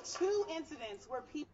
two incidents where people.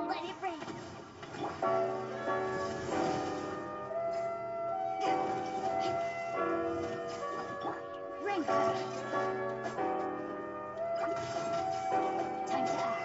Let it rain. Rain cloud. Time to act.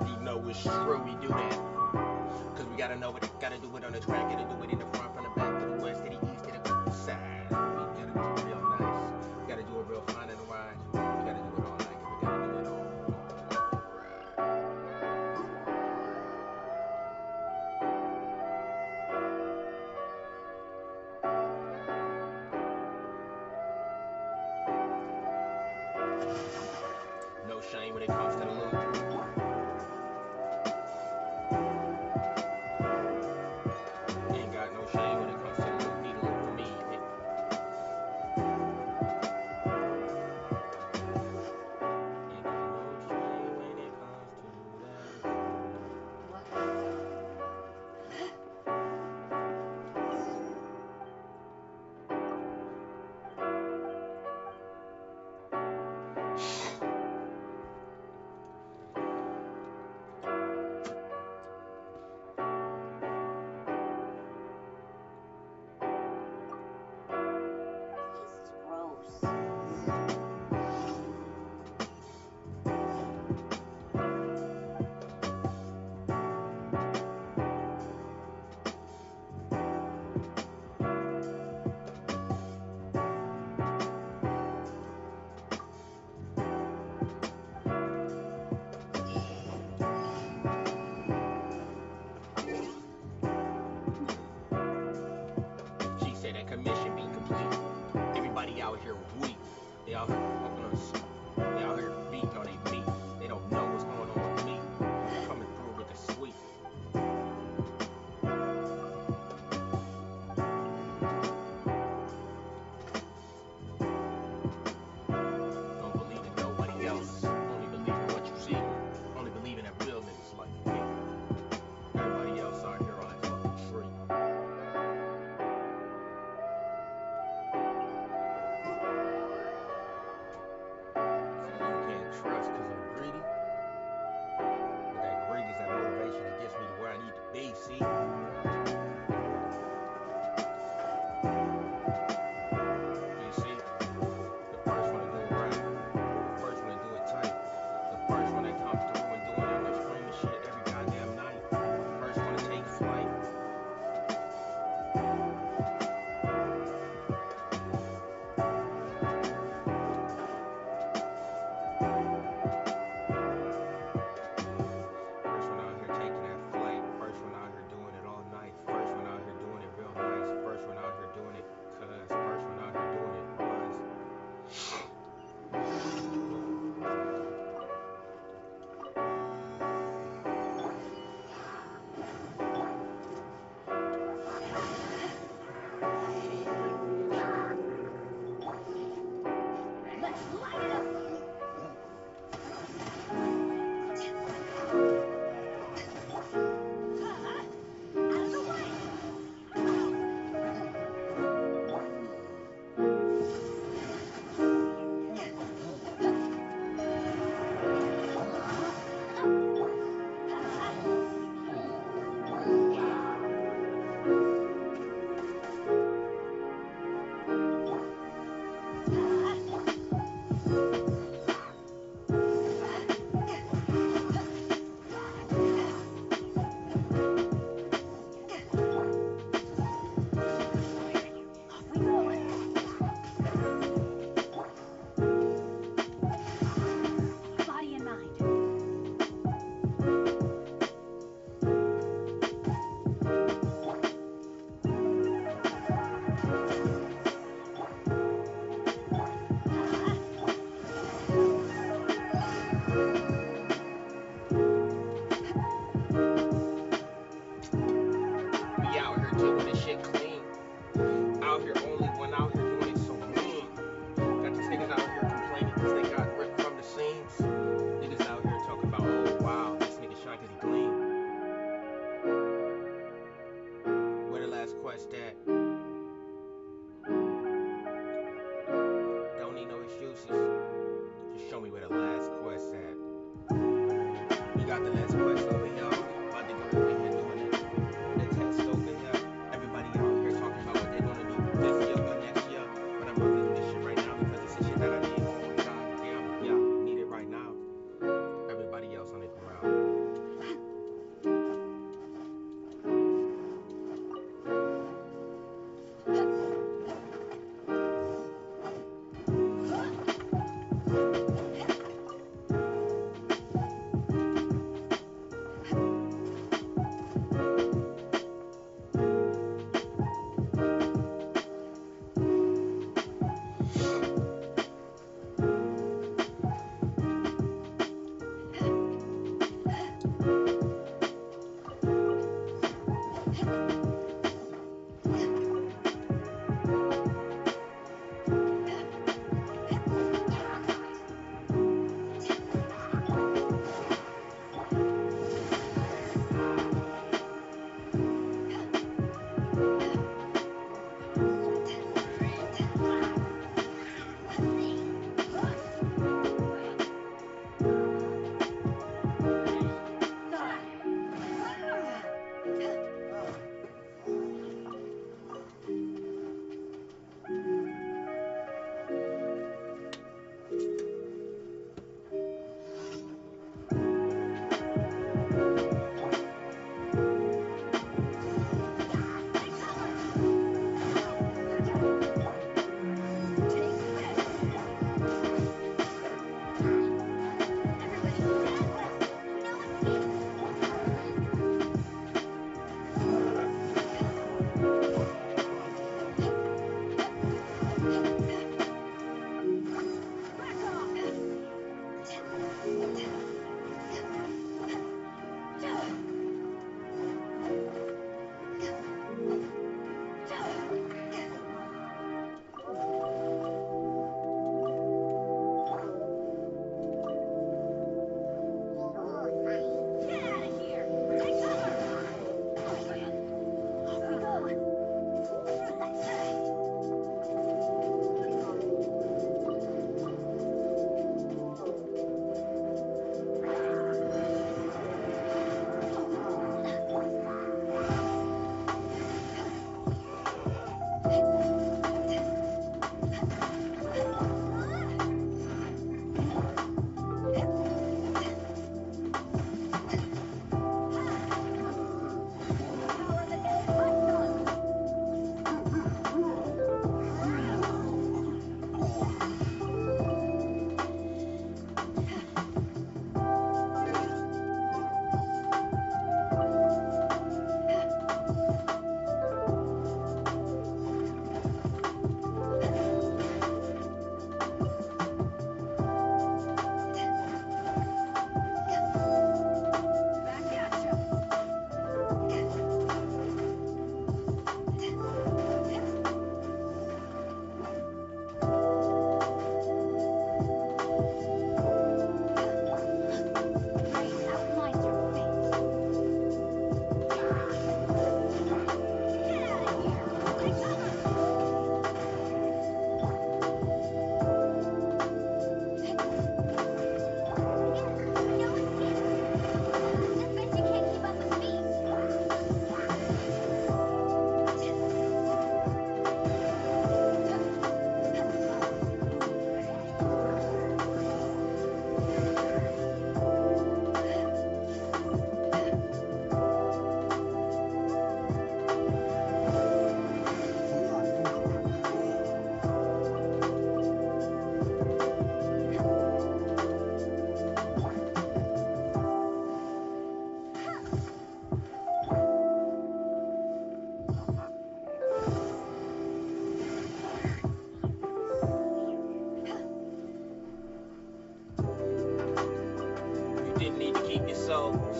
You know it's true, we do that. Cause we gotta know it, gotta do it on the track, gotta do it in the front, from the back, to the west, to the east, to the side. We gotta do it real nice. We gotta do it real fine and wise. We gotta do it all night, we gotta do it all right. No shame when it comes to the loot. last quest at? Don't need no excuses. Just show me where the last quest at. We got the last quest over here. About to go over here doing it. The text over here. Everybody out here talking about what they're gonna do this year or next year. But I'm about to do this shit right now because it's the shit that I need. Goddamn, yeah, need it right now. Everybody else on the ground.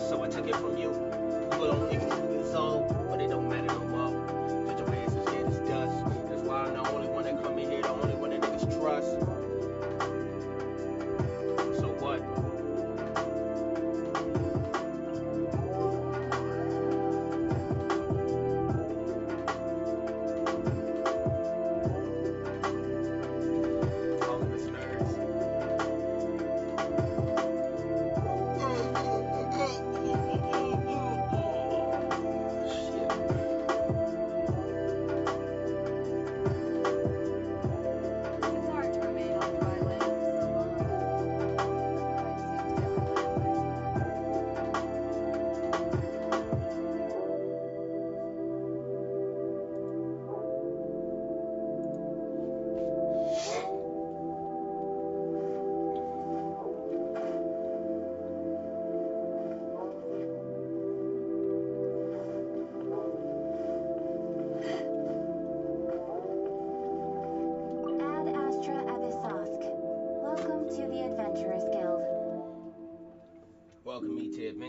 So I took it from you. You were only 2 years old, but it don't matter no more. Cause your ass is scared as dust. That's why I'm the only one that come in here, the only one that niggas trust. So what?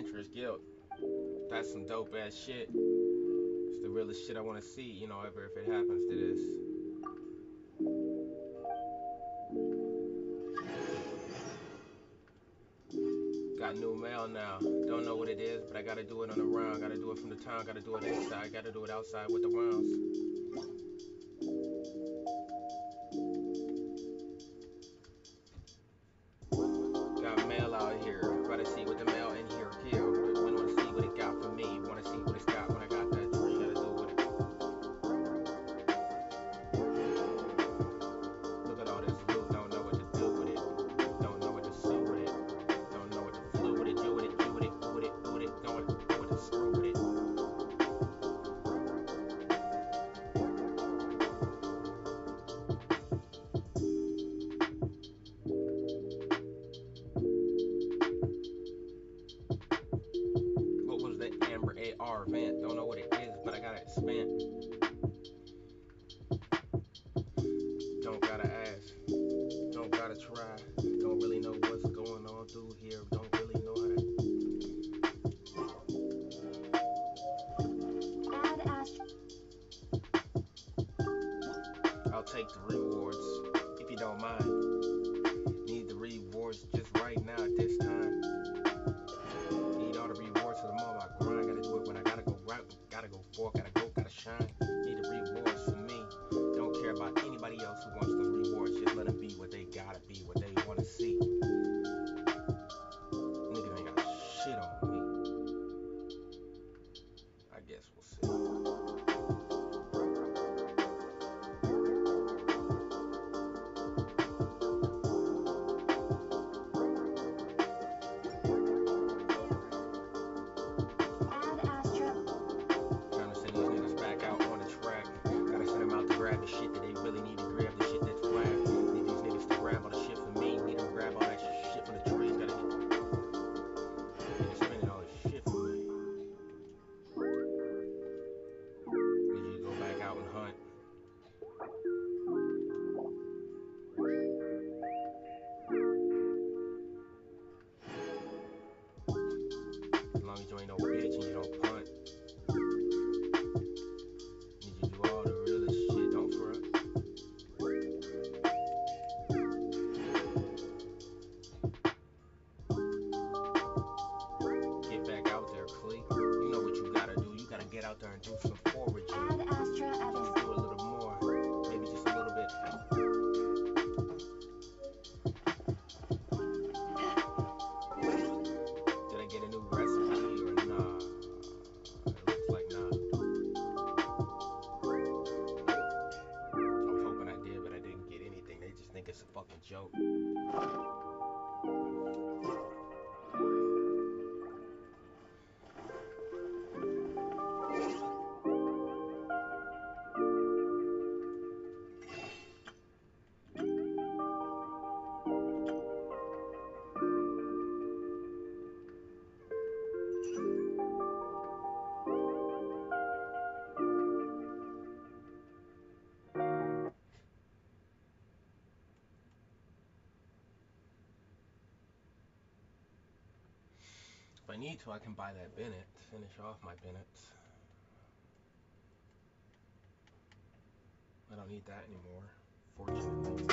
Treacherous Guild. That's some dope ass shit. It's the realest shit I want to see, you know, ever if it happens to this. Got new mail now. Don't know what it is, but I gotta do it on the round. Gotta do it from the town. Gotta do it inside. Gotta do it outside with the rounds. Got mail out here. Gotta see what the mail in here kill. Wanna see what it got for me. Wanna see what it's got when I got that tree. Gotta do with it. Look at all this loot. Don't know what to do with it. Don't know what to sue with it. Don't know what to flew with it. Do with it. Do with it. Do with it. Do with it. Don't know what to screw with it. What was the Amber AR vent? Don't know what it is, but I got it spent. Don't gotta ask. Don't gotta try. Don't really know what's going on through here. Don't really know how to. Add Astro. I'll take the rewards if you don't mind. Need the rewards just right now at this time. Need all the rewards for the moment I grind. Gotta do it when I gotta go right. Gotta go forward. Gotta go. Gotta shine. Need the rewards for me. Don't care about anybody else who wants the rewards. Just let them be what they gotta be, what they wanna see. Niggas ain't got shit on me. I guess we'll see. Add Astro. Trying to send these niggas back out on the track. Gotta send them out to grab the shit that they really need to grab, the shit that's flat. Need these niggas to grab all the shit for me. Need them to grab all that shit from the trees. Gotta get niggas spending all this shit for me. Need you to go back out and hunt. As long as you ain't no bitch and you don't punt. Need you to do all the realest shit. Don't front. Get back out there, Clee. You know what you gotta do. You gotta get out there and do some foraging. Add Astra Just Abyss. do a little more. Maybe just a little bit. Did I get a new recipe or nah? It looks like nah. I was hoping I did, but I didn't get anything. They just think it's a fucking joke. If I need to, I can buy that Bennett. Finish off my Bennetts. I don't need that anymore, fortunately.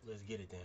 Let's get it then.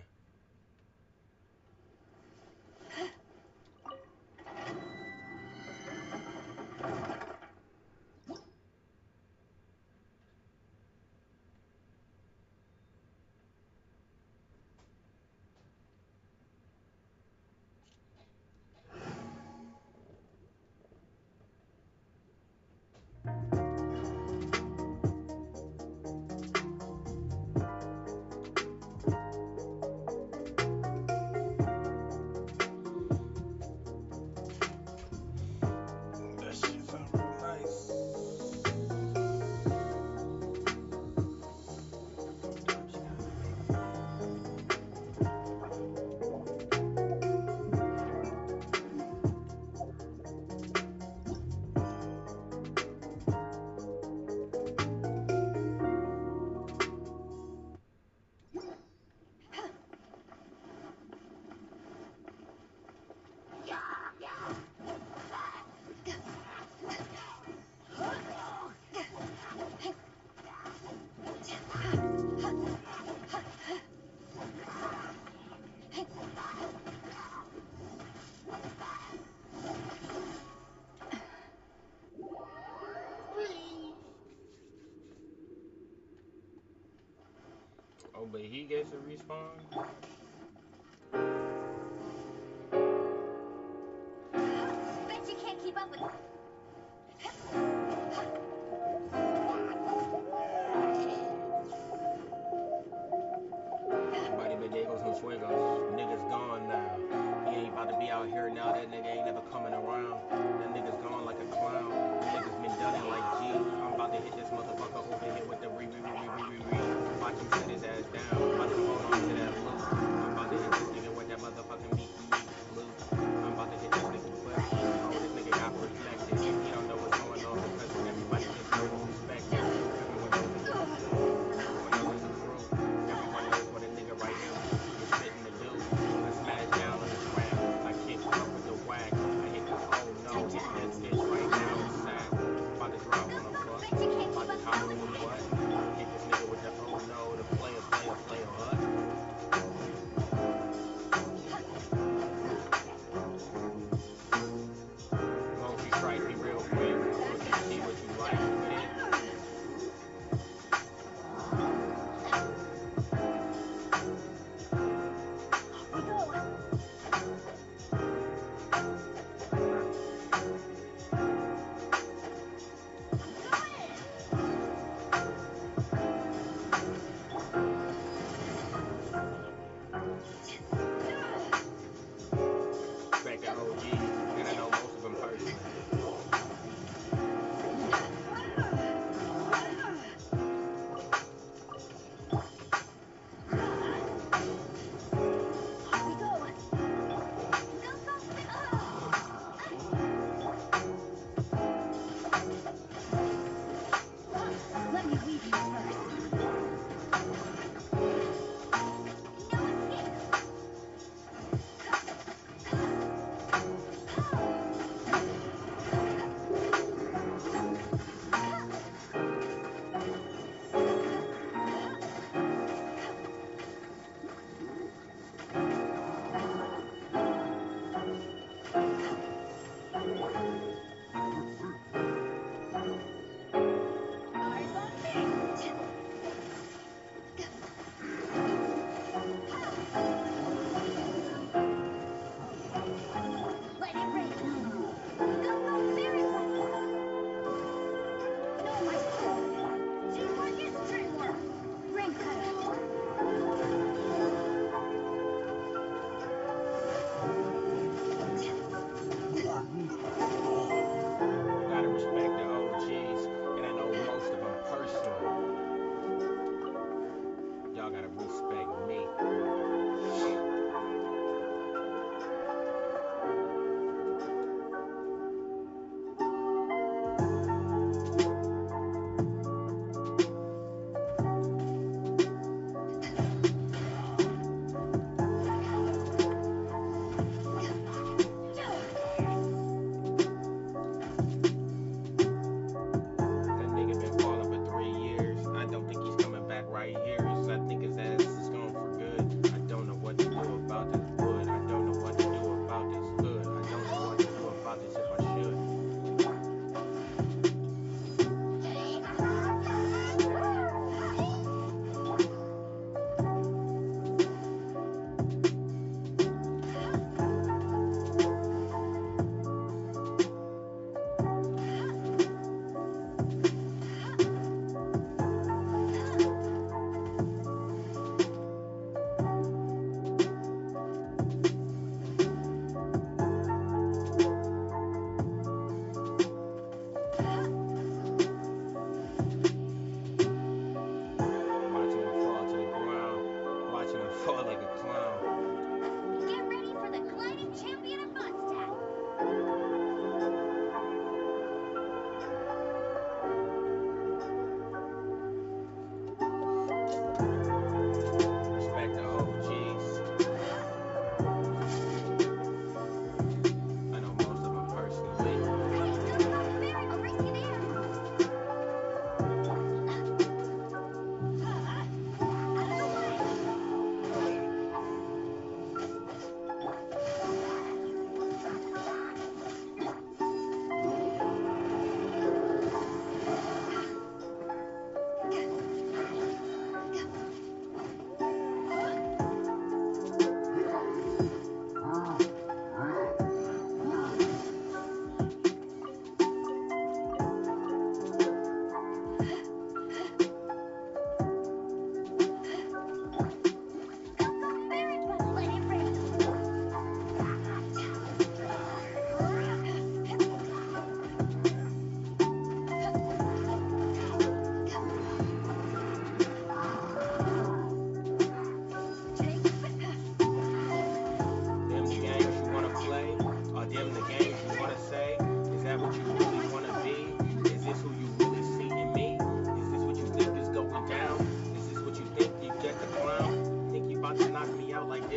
Oh, but he gets a respawn? Bet you can't keep up with. Everybody Beidou some fuegos. Niggas gone now. He ain't about to be out here now. That nigga ain't never coming around. That nigga's gone like a clown. That nigga's been done it like G. I'm about to hit this motherfucker over here with the re. Watch him set his ass down. Watch him hold on to that loot. I'm about to hit this nigga with that motherfucking meat blue. I'm about to hit this nigga quick. Oh, this nigga got reflected. He don't know what's going on because everybody just knows what's expected. Everyone knows it's a thru. Everyone knows it's a thru. Everyone knows what a nigga right now is fitting to do. I smash down on the track. I kick up with the whack. I hit the oh no. Hit that bitch right now. It's sad. About to drop on a fuck. About to hop on the butt. Hit this nigga with the oh no. The player what?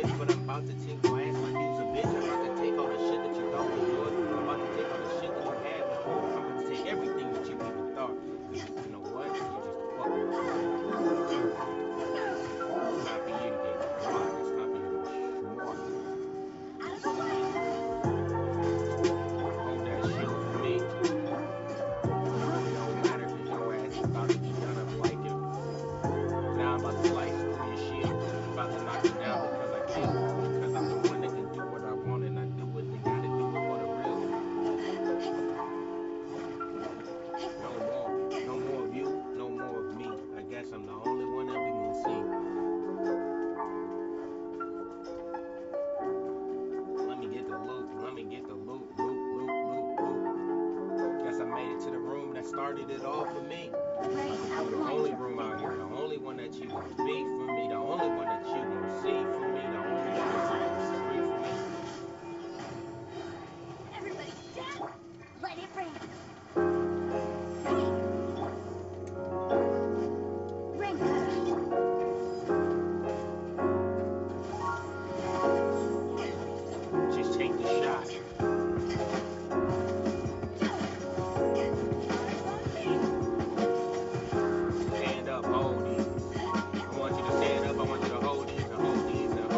this, but I'm about to take your ass like you's a bitch. I'm about to take all the shit that you thought was yours. I'm about to take all the shit that you had before. I'm about to take everything that you even thought. Cause you know what? You're just a fucking It's time for you to get quiet. It's time for you to be smart. Out of the way! Hold that shit for me. It don't matter cause your ass is about to be done up like it. Now I'm about to slice through your shit. I'm about to knock it down because I can. Because I'm the one that can do what I want and I do it. They gotta do it for the real. No more. No more of you. No more of me. I guess I'm the only one that we can see. Let me get the loot. Let me get the loot. Loot. Guess I made it to the room that started it all for me. You're the only room out here, the only one that you can be for me, the only one that you can see for me, the only one that you can free for me. Everybody stand! Let it rain! Rain cutter! Just take the shot. Stand up, hold these. I want you to stand up, I want you to hold these and hold these and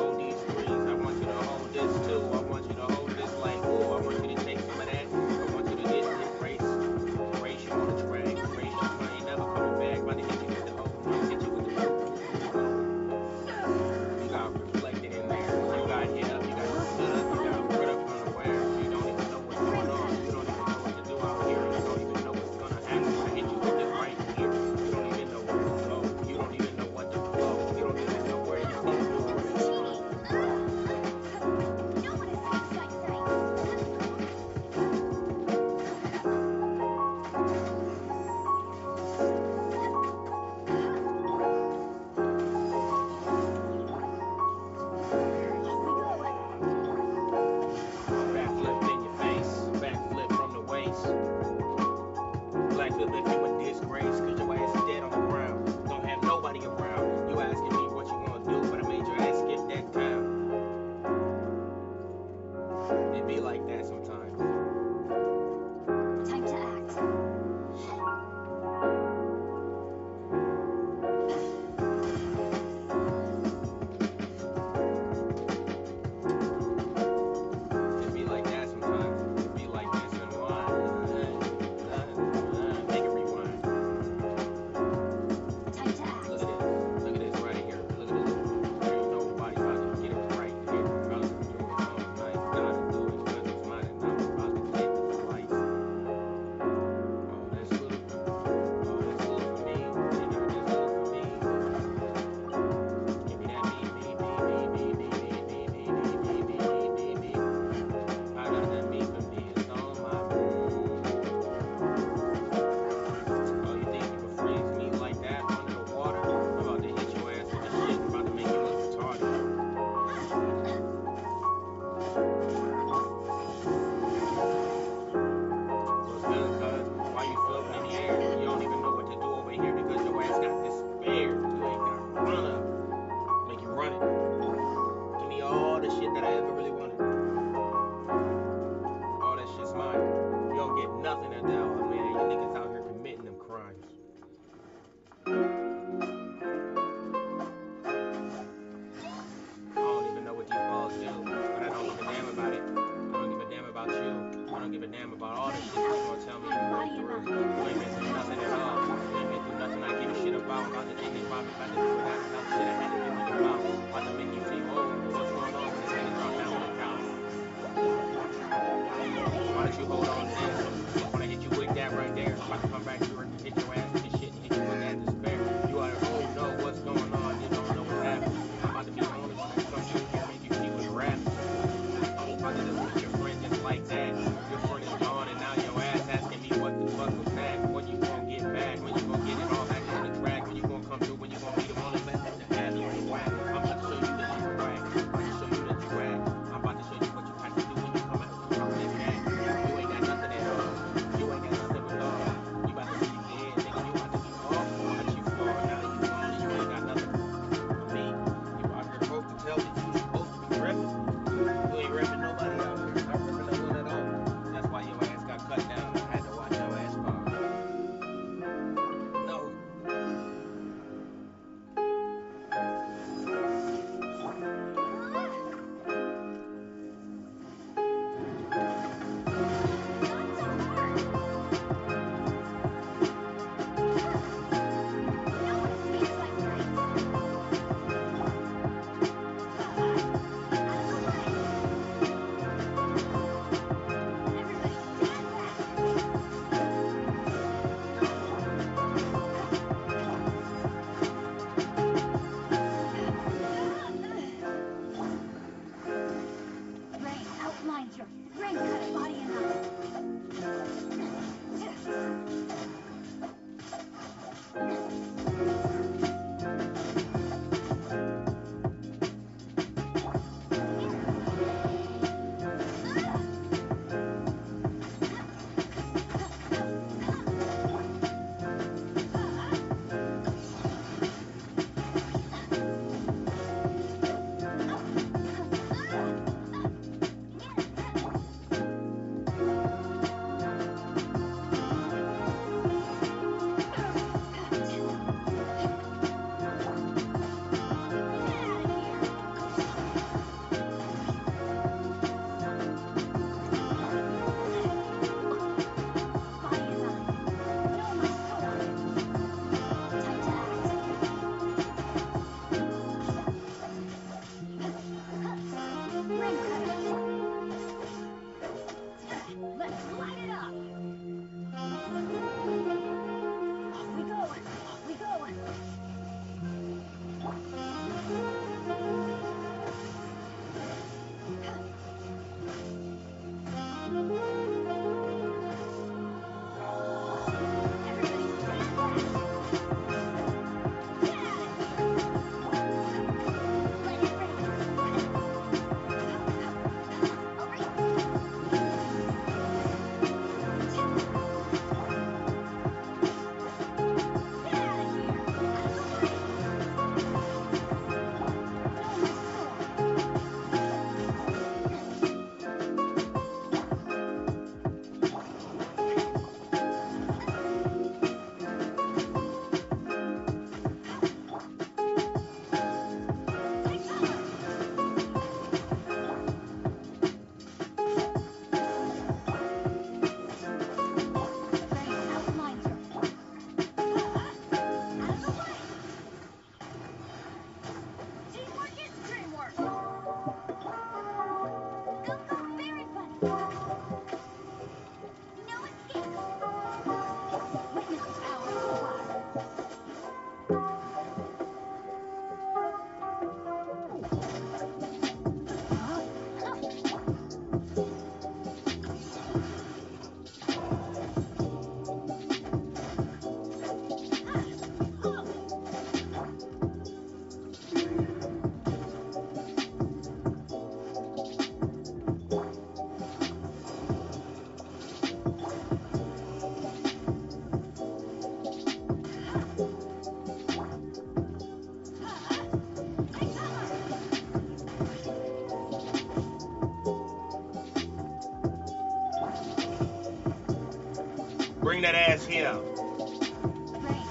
Bring that ass here. Rain,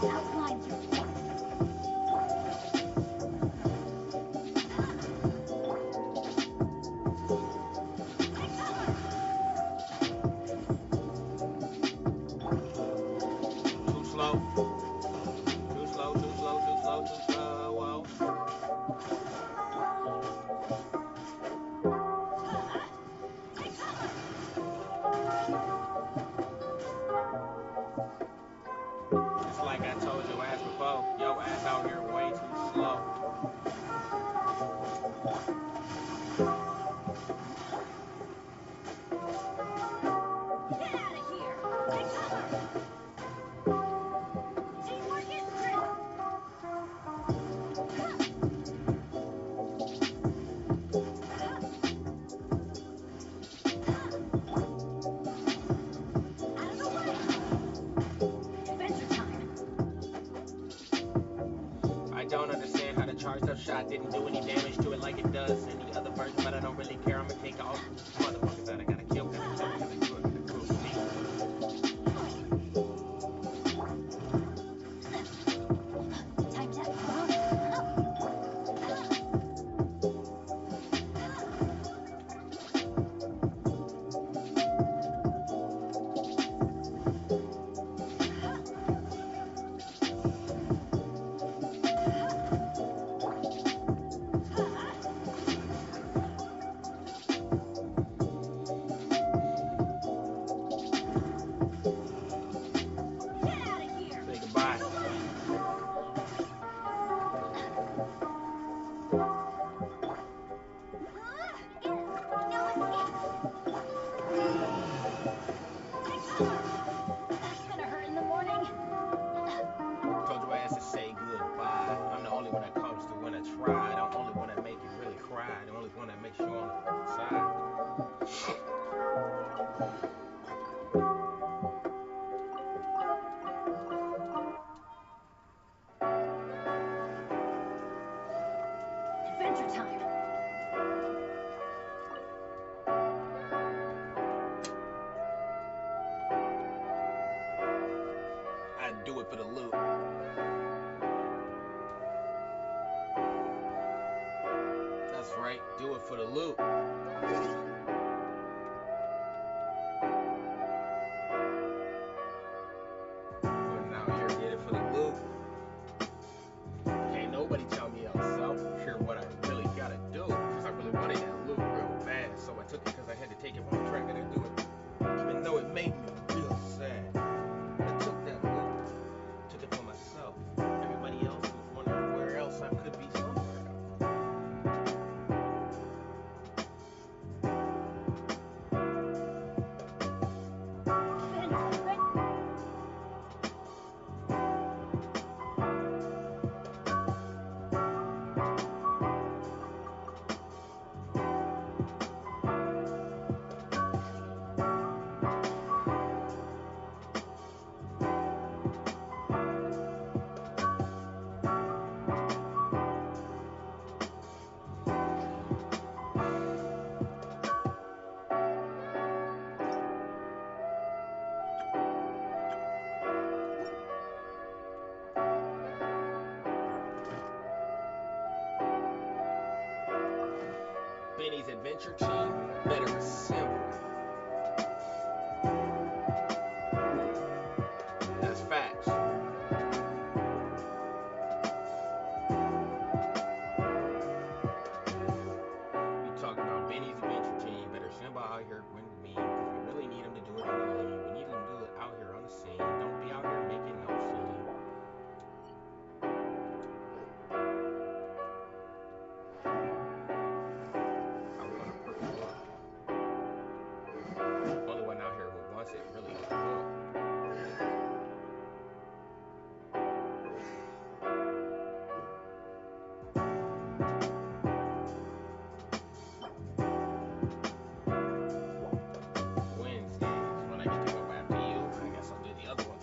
outline your feet. Take cover. Too slow. Too slow, too slow, too slow, too slow. Whoa. Take cover. Just like I told your ass before, your ass out here way too slow. Get out of here. Take cover. Teamwork is great. Out of the way. Adventure time. I don't understand how the charged up shot didn't do any damage to it like it does any other version, but I don't really care. I'ma take all motherfuckers that I gotta kill, gotta kill, gotta do it, gotta prove me. Time to get out of here. Say goodbye. No escape. Take cover. That's gonna hurt in the morning. Told your ass to say goodbye. I'm the only one that comes through when I try. The only one that make you really cry. The only one that makes you on the side. Adventure time. I do it for the loot. That's right, do it for the loot. Going out here, did it for the loot. Can't nobody tell me else. So here what I really gotta do. Cause I really wanted that loot real bad. So I took it cause I had to take it from the track and I do it. Even though it made me real sad. I took that loot, took it for myself. Everybody else was wondering where else I could be somewhere. Benny's Adventure Team better assemble. That's facts. We talking about Benny's Adventure Team better assemble out here with me. Cause we really need them to do it on the lane. We need them to do it out here on the scene. Don't be out here making no scene. I wanna perk you up. Only one out here who wants it really want. Wednesdays when I get to go after you, I guess I'll do the other one.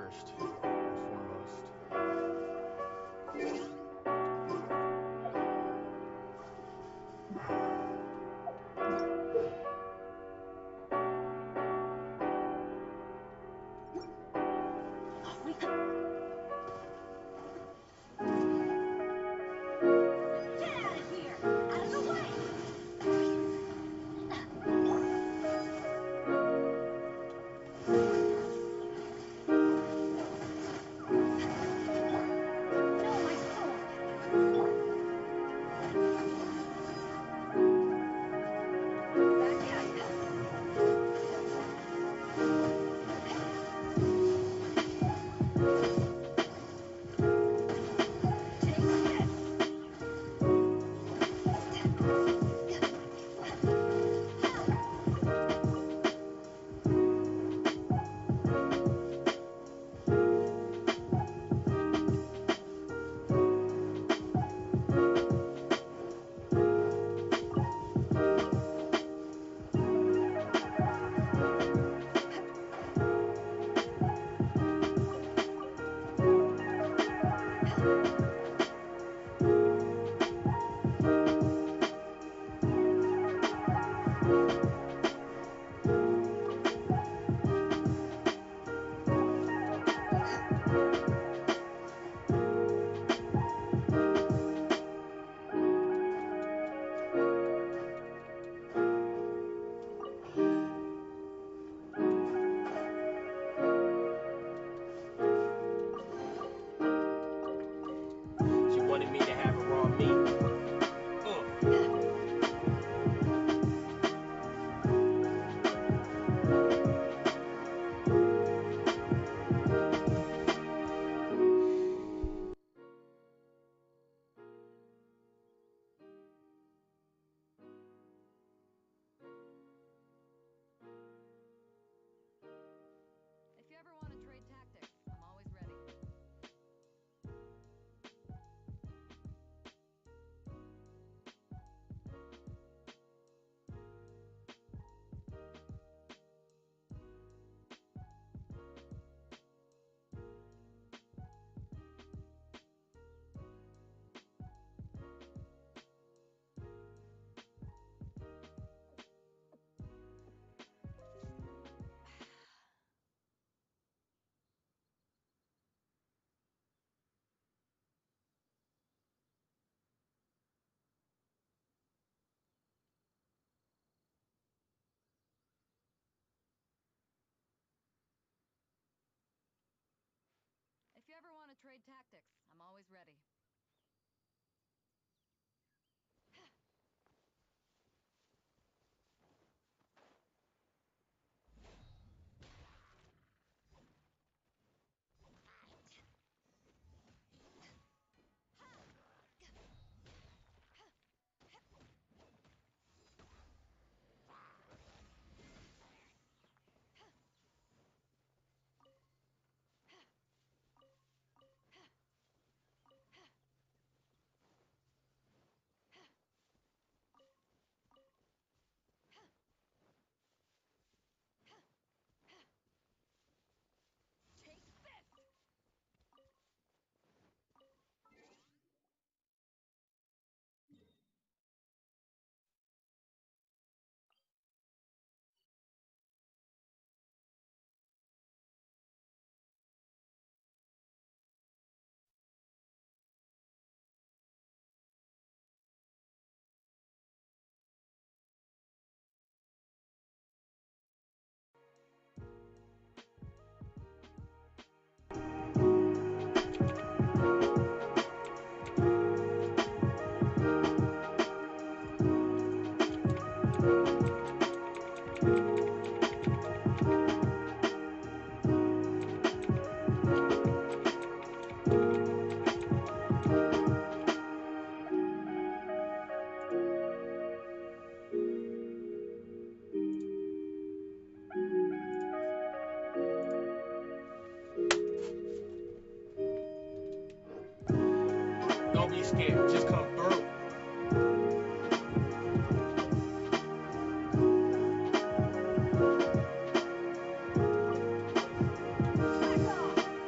first and foremost. Get out of here! Out of the way! No, my sword! Back up! Take this! She wanted me to have a raw meat. If you ever want to trade tactics, I'm always ready. If you ever want to trade tactics, I'm always ready. Take this! Don't be scared. Just come through. Back off!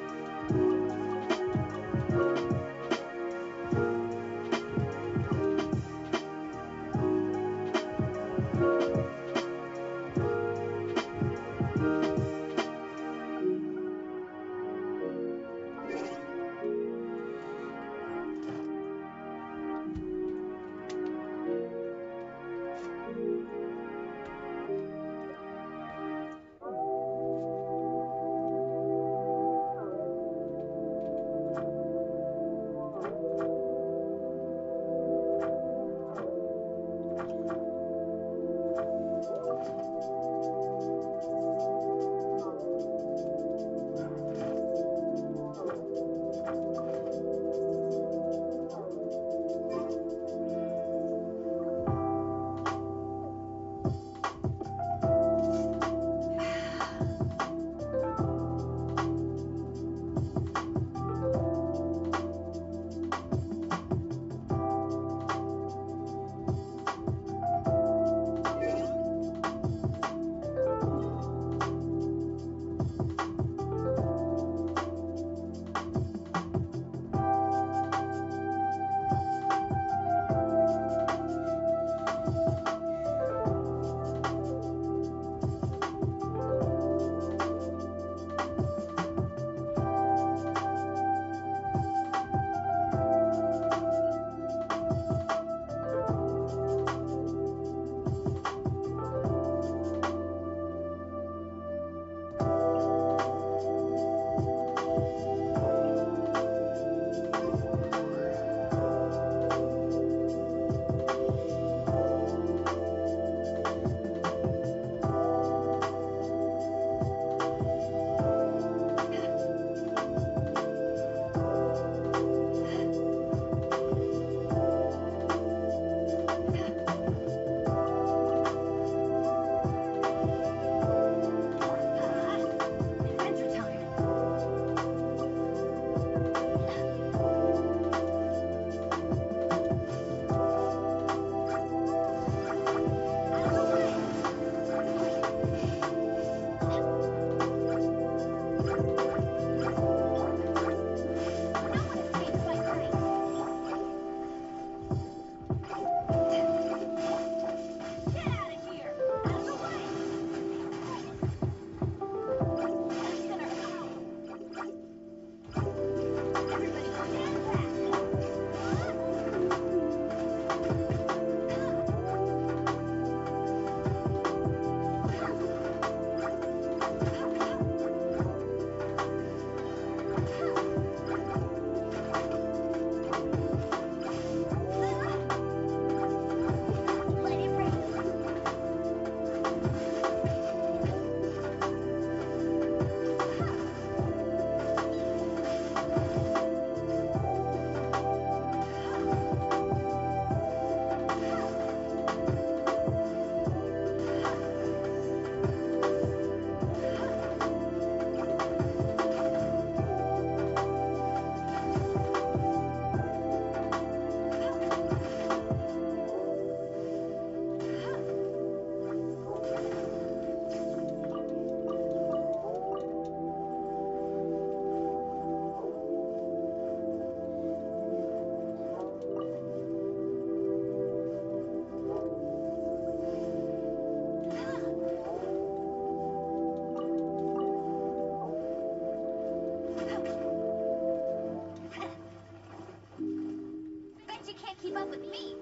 you can't keep up with me.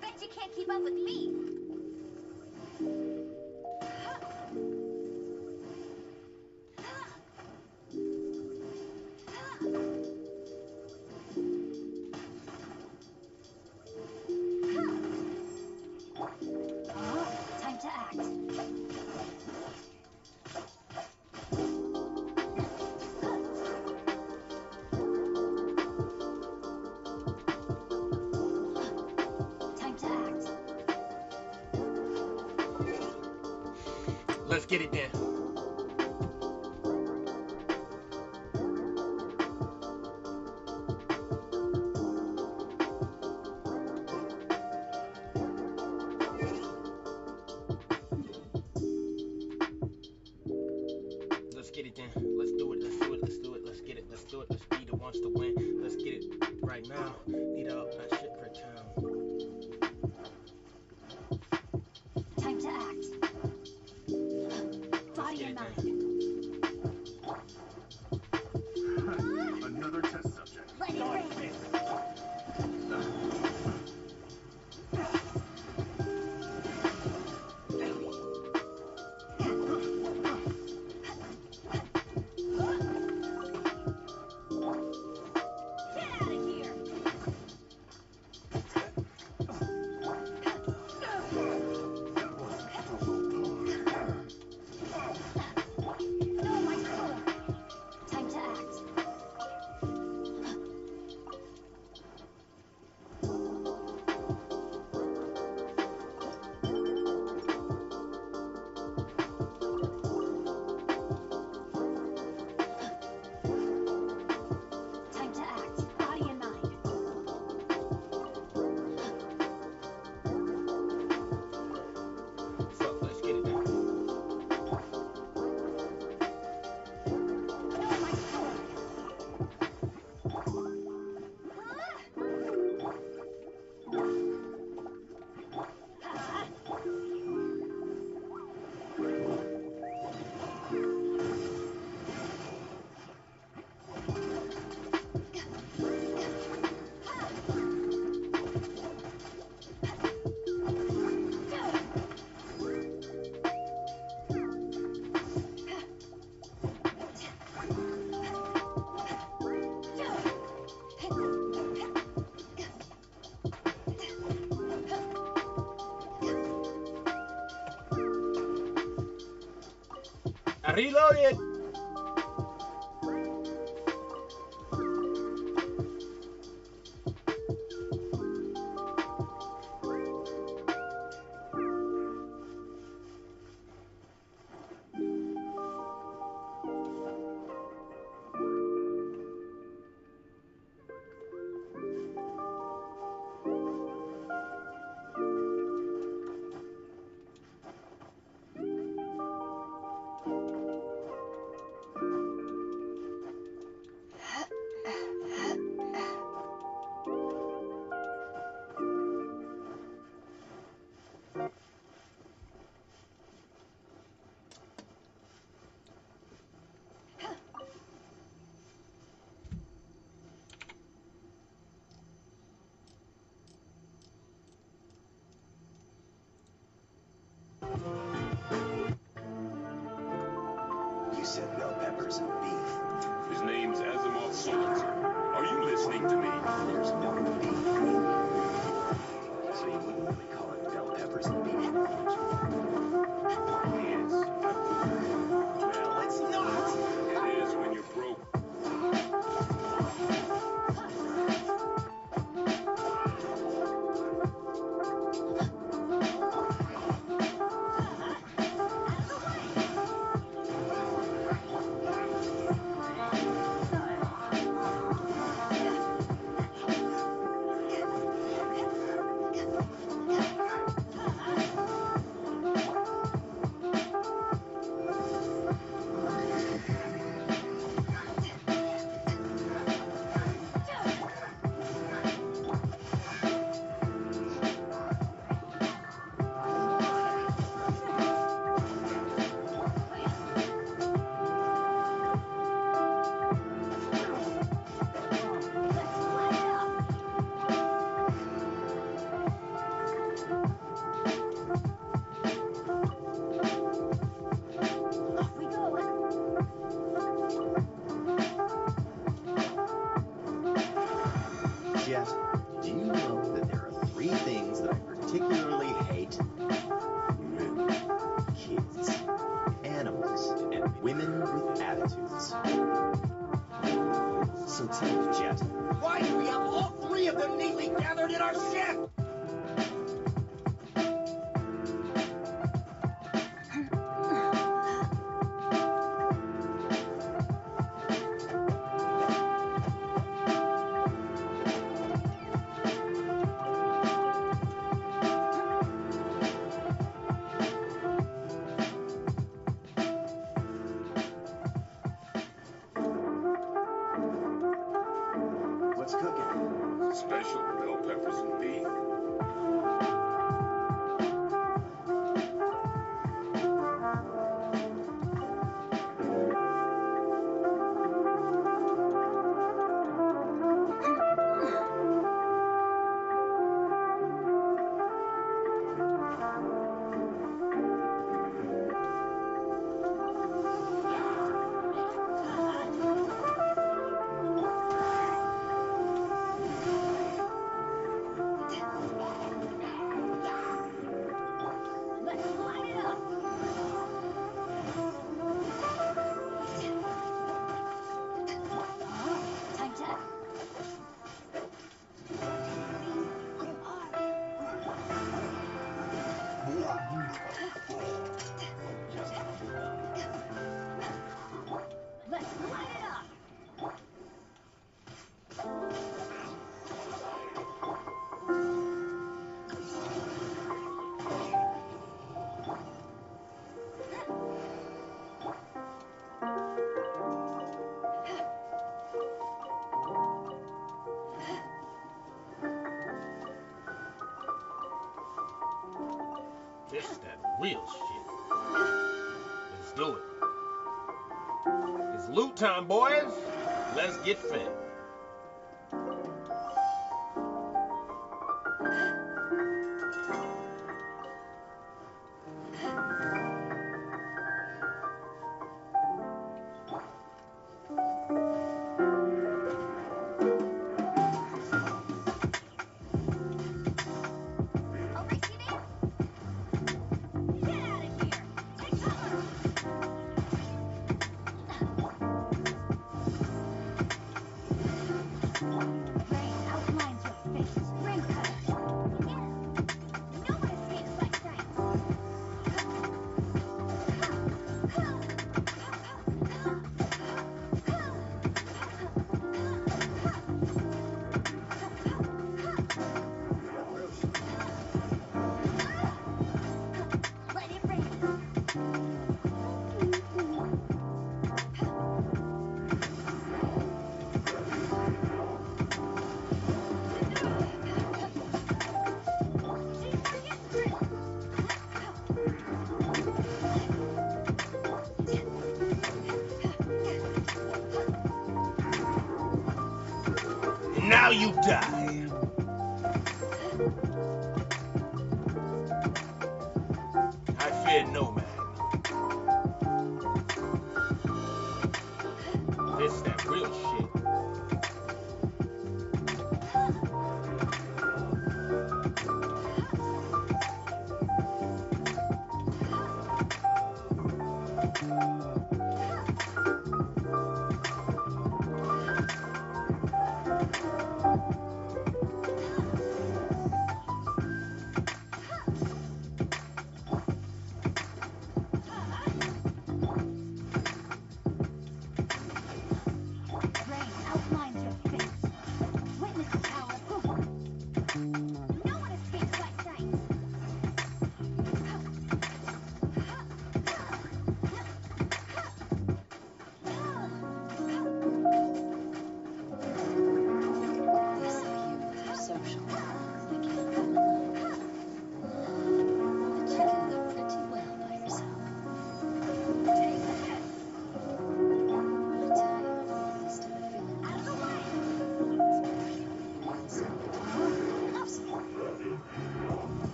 Bet you can't keep up with me. Time to act. Time to act. Let's get it then. Let's get it then. Let's do it. Let's do it. Let's do it. Let's get it. Let's do it. Let's be the ones to win. Let's get it right now. Need all that shit for town. Time to act. Let's Body get and it mind. then. Another test subject. Let it rain. Get out of here. No, my soul. Time to act. Time to act. Body and mind. So let's get it then. No, my soul. I reloaded. You said bell peppers and beef. His name's Asimov Solitzer. Are you listening to me? There's no beef. So you wouldn't really call it bell peppers and beef? Yes. Well, it's not. It is when you're broke. Jet, do you know that there are 3 things that I particularly hate? Men, kids, animals, and women with attitudes. So tell me, Jet, why do we have all 3 of them neatly gathered in our ship? What's cooking? Special bell peppers and beef. Let's light it up. Time to act. Let's light it up. This that real shit. Let's do it. It's loot time, boys. Let's get fed. I'll race you there. Get out of here. Take cover. Rain outlines your face. Rain cutter. Yeah. No one escapes my sight. Let it rain. And now you die. I fear no man. This that real shit.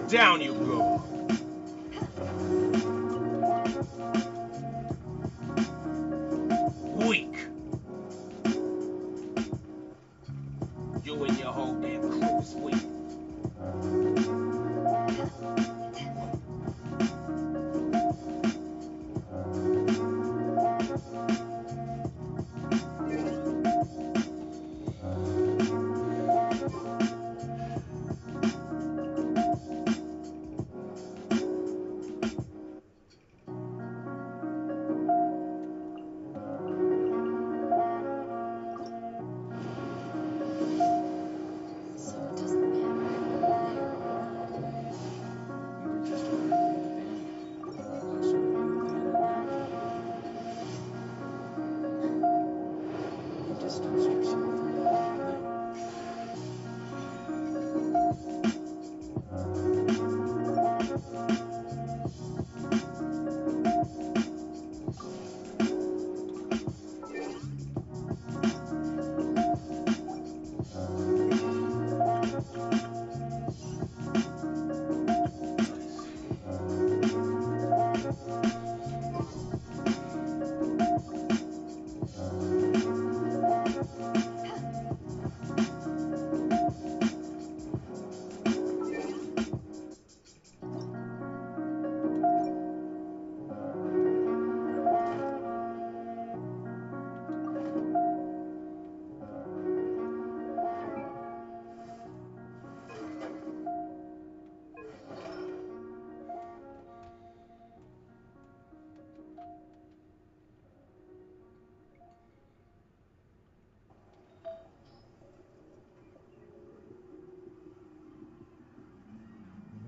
Down you go. Weak. You and your whole damn crew is weak.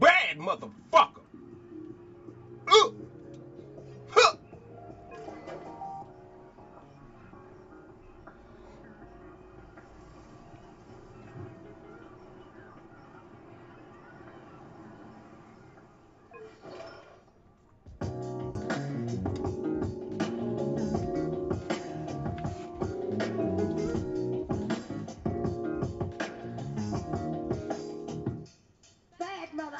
Bad motherfucker. Huh. Bad mother.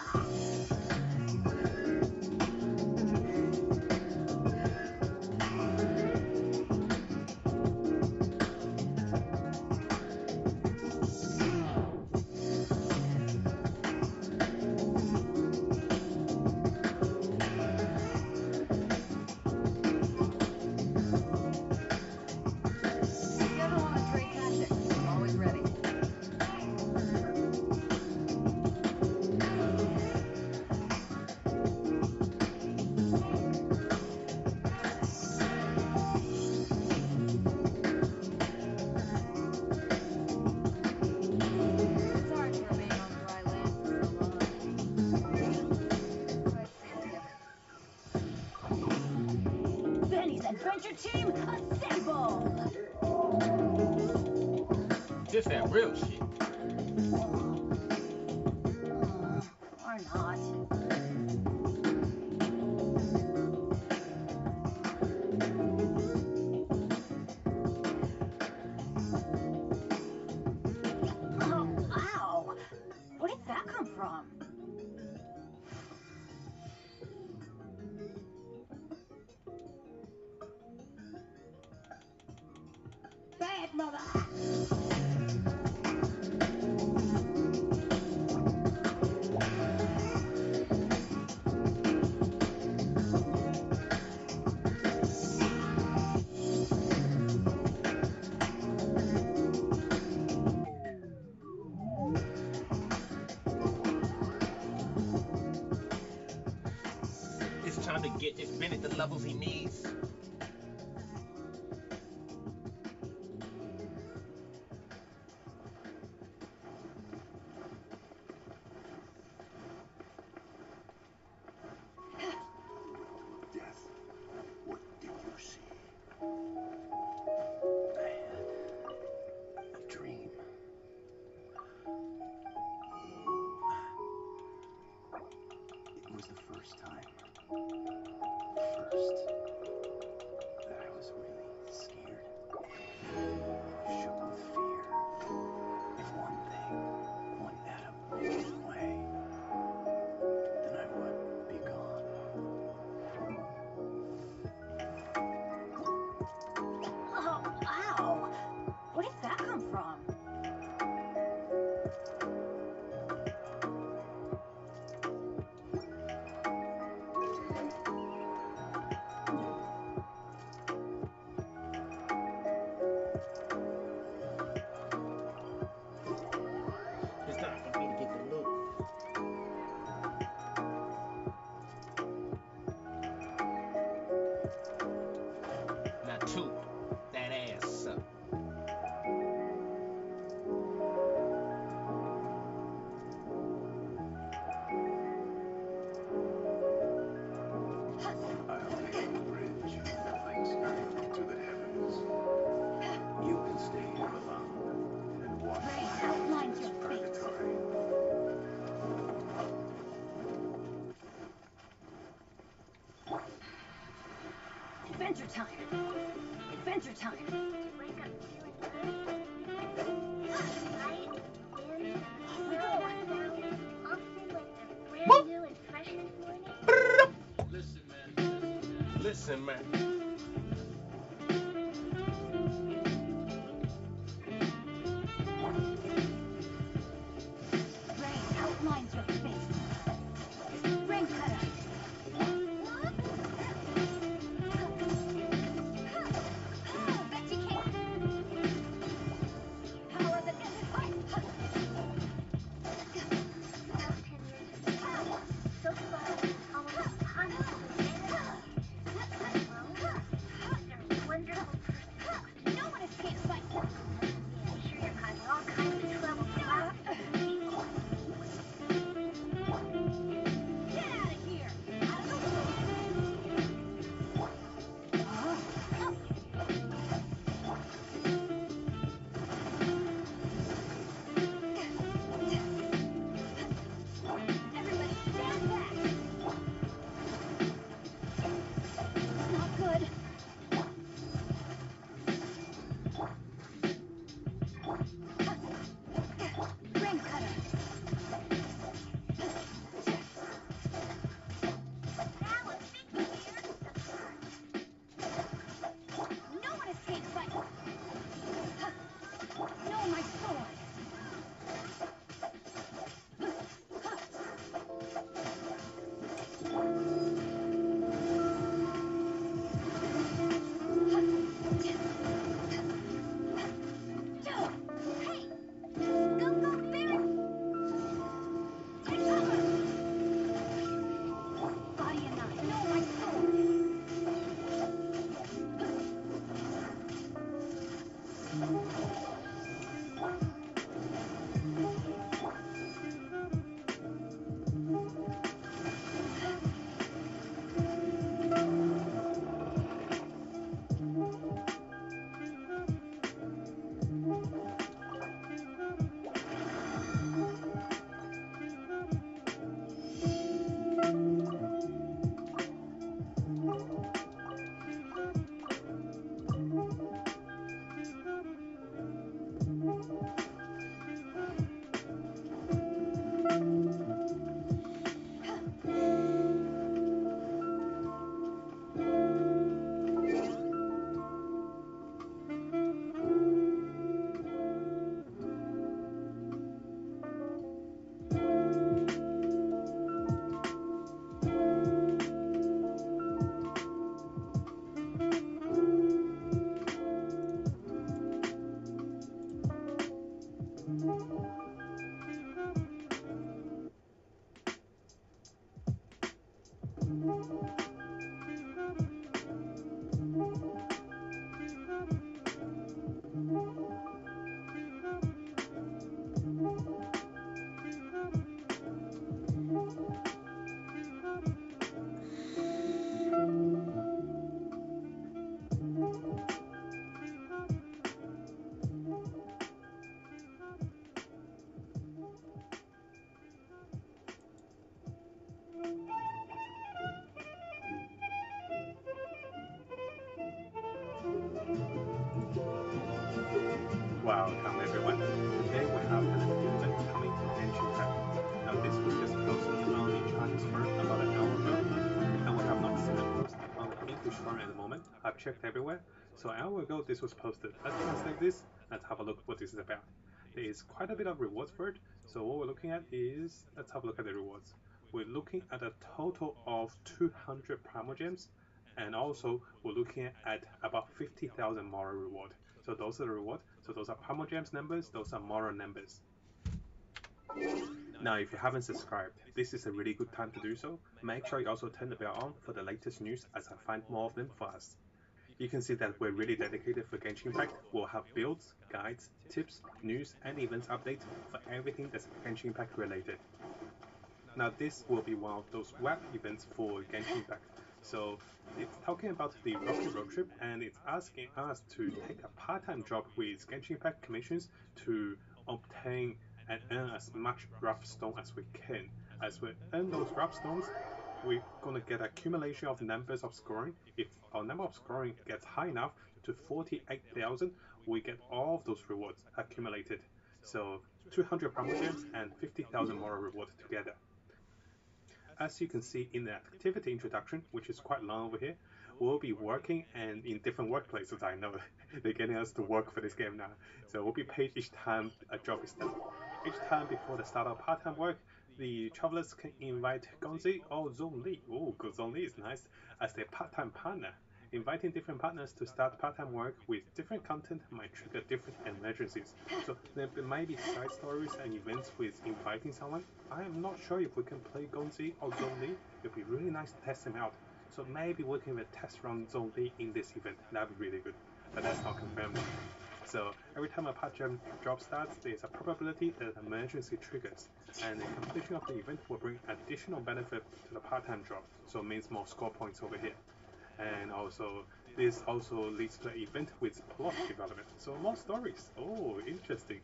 If you ever want to trade tactics, I'm always ready. Sorry for being on dry land for so long. Benny's adventure team, assemble! This that real shit. Or not. Oh, ow! Where did that come from? Bad mother! It's time to get this Bennett the levels he needs. Death. What did you see? I had a dream. It was the first time. First. That I was really scared. Shook with fear. If one thing, one atom, went away, Adventure time! Adventure time! Listen, man. Rain outlines your face. Rain cutter. Bet you can't. Power of the desert. So far, almost impossible to manage. They're wonderful person. No one escapes my... I'm sure you're causing all kinds of trouble for lots of people. Get out of here! Everybody stand back! Not good. Rain cutter. Now a big here. No one escapes my... No, my sword! Hey! Go, go, Barry! Take cover! Body and knife. No, my sword! Welcome everyone. Today we have an announcement coming from Genshin Impact. Now this was just posted on the Chinese forum about an hour ago, and we have not seen it posted on the English forum at the moment. I've checked everywhere. So an hour ago this was posted. Let's translate this. Let's have a look what this is about. There is quite a bit of rewards for it. So what we're looking at is, let's have a look at the rewards. We're looking at a total of 200 Primal Gems, and also we're looking at about 50,000 moral reward. So those are the rewards. So those are Primal Gems numbers, those are moral numbers. Now if you haven't subscribed, this is a really good time to do so. Make sure you also turn the bell on for the latest news as I find more of them for us. You can see that we're really dedicated for Genshin Impact. We'll have builds, guides, tips, news and events updates for everything that's Genshin Impact related. Now this will be one of those web events for Genshin Impact. So it's talking about the Rocket Road Trip, and it's asking us to take a part-time job with Genshin Impact commissions to obtain and earn as much rough stone as we can. As we earn those rough stones, we're gonna get accumulation of numbers of scoring. If our number of scoring gets high enough to 48,000, we get all of those rewards accumulated. So 200 promotions and 50,000 moral reward together. As you can see in the activity introduction, which is quite long over here, we'll be working and in different workplaces. I know they're getting us to work for this game now. So we'll be paid each time a job is done. Each time before the start of part-time work, the travelers can invite Gonzi or Zhongli. Oh, Zhongli is nice as their part-time partner. Inviting different partners to start part-time work with different content might trigger different emergencies. So there might be side stories and events with inviting someone. I am not sure if we can play Gonzi or Zhongli. It'd be really nice to test them out. So maybe we can test run Zhongli in this event. That'd be really good. But that's not confirmed. So every time a part-time job starts, there's a probability that an emergency triggers, and the completion of the event will bring additional benefit to the part-time job. So it means more score points over here. And also, this also leads to an event with plot development. So more stories. Oh, interesting.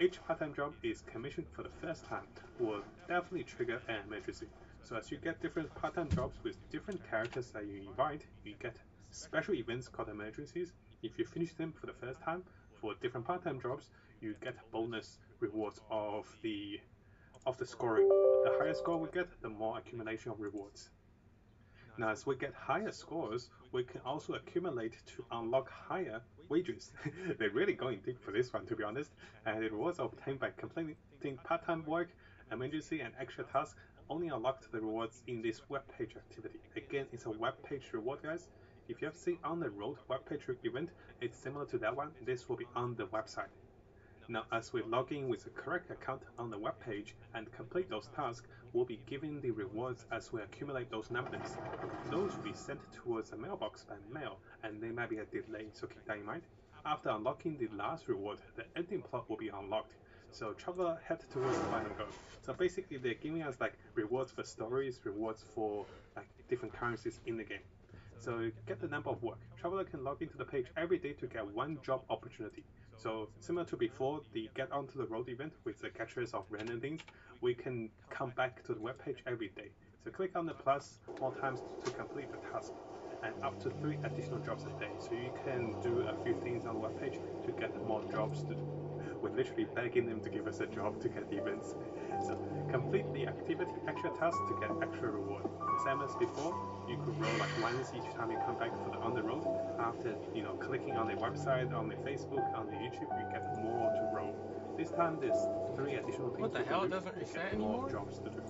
Each part-time job is commissioned for the first time will definitely trigger an emergency. So as you get different part-time jobs with different characters that you invite, you get special events called emergencies. If you finish them for the first time for different part-time jobs, you get bonus rewards of the scoring. The higher score we get, the more accumulation of rewards. Now, as we get higher scores, we can also accumulate to unlock higher wages. They're really going deep for this one, to be honest. And it was obtained by completing part-time work, emergency, and extra tasks. Only unlocked the rewards in this web page activity. Again, it's a web page reward, guys. If you have seen on the road web page event, it's similar to that one. This will be on the website. Now, as we log in with the correct account on the web page and complete those tasks, we'll be given the rewards as we accumulate those numbers. Those will be sent towards a mailbox by mail, and there might be a delay, so keep that in mind. After unlocking the last reward, the ending plot will be unlocked. So traveler head towards the final goal. So basically, they're giving us like rewards for stories, rewards for like different currencies in the game. So get the number of work. Traveler can log into the page every day to get one job opportunity. So similar to before, the get onto the road event with the catchers of random things, we can come back to the web page every day. So click on the plus more times to complete the task, and up to 3 additional jobs a day. So you can do a few things on the web page to get more jobs to do. We're literally begging them to give us a job to get the events. So complete the activity extra task to get extra reward. The same as before, you could roll like once each time you come back on the road. After clicking on the website, on the Facebook, on the YouTube, you get more to roll. This time there's 3 additional things What the you hell can do doesn't to reset get more anymore? jobs to do.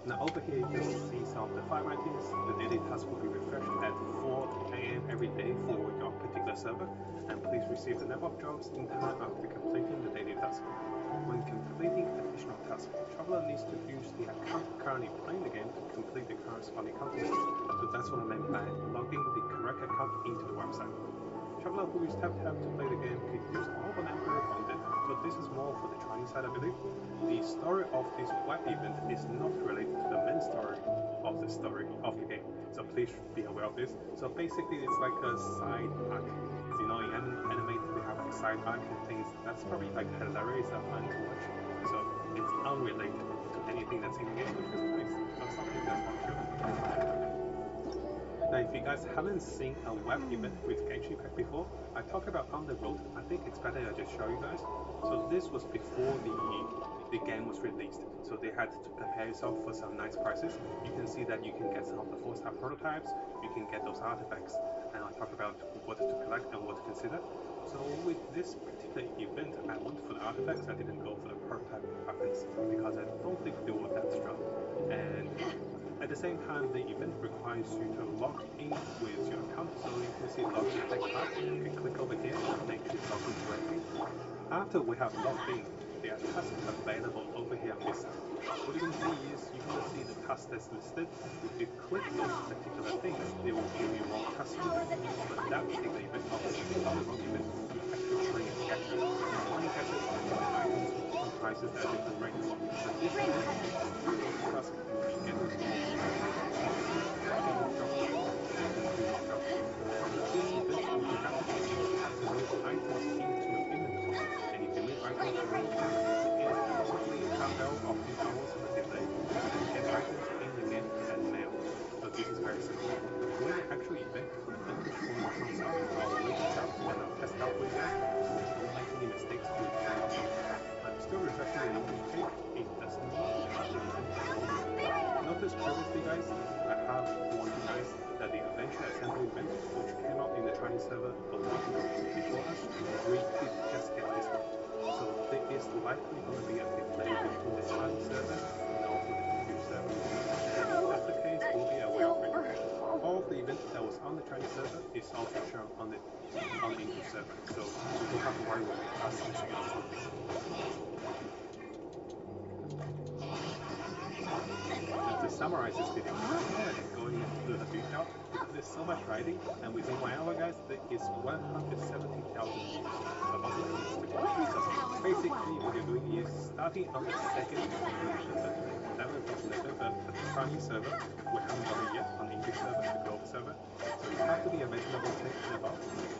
Now over here you can see some of the file items. The daily task will be refreshed at 4 AM every day for your particular server, and please receive the number of jobs in time after completing the daily task. When completing additional tasks, traveler needs to use the account currently playing the game to complete the corresponding content. So that's what I meant by logging the correct account into the website. Traveler who is tap to play the game can use all the number content. So this is more for the trying side, I believe. The story of this web event is not related to the main story of the game. So please be aware of this. So basically it's like a side arc. In anime they have like side arc and things. That's probably like hilarious and fun to watch. So it's unrelated to anything that's in the game, which is nice. So something that's not true. Now, if you guys haven't seen a web event with Genshin Impact before, I talked about on the road. I think it's better I just show you guys. So this was before the game was released. So they had to prepare yourself for some nice prices. You can see that you can get some of the 4-star prototypes. You can get those artifacts. And I talk about what to collect and what to consider. So with this particular event, I went for the artifacts. I didn't go for the prototype weapons because I don't think they were that strong. And at the same time, the event requires you to log in with your account. So you can see login text bar. You can click over here and make sure you log in correctly. After we have logged in, there are tasks available over here on this side. What you can see is you can see the tasks that's listed. If you click those particular things, they will give you more tasks to do. But that particular event, obviously on the road event, you actually bring a catcher. Bringing catchers are different items with different prices at different rates. But this event, through those tasks, you'll be getting more getting jobs, complete more jobs. So this event will be happening. You have to move items into your inventory. And if you move items to your inventory, it is possibly a couple of few hours of a delay. And get items in the game at guys, I have warned you guys that the Adventure Assembly event, which came out in the Chinese server a week before us, we did just get this one. So there is likely going to be a delay between the Chinese server and also the English server. And if that's the case, we'll be aware of it. All of the event that was on the Chinese server is also shown on the English server, so you don't have to worry with us missing out something. To summarize this video, going into the detail, there's so much writing, and within 1 hour, guys, there is 170,000 views. So basically, what you're doing is starting on the 2nd of November, the Chinese server, we haven't got it yet, on the English server, the global server. So you have to be available and about,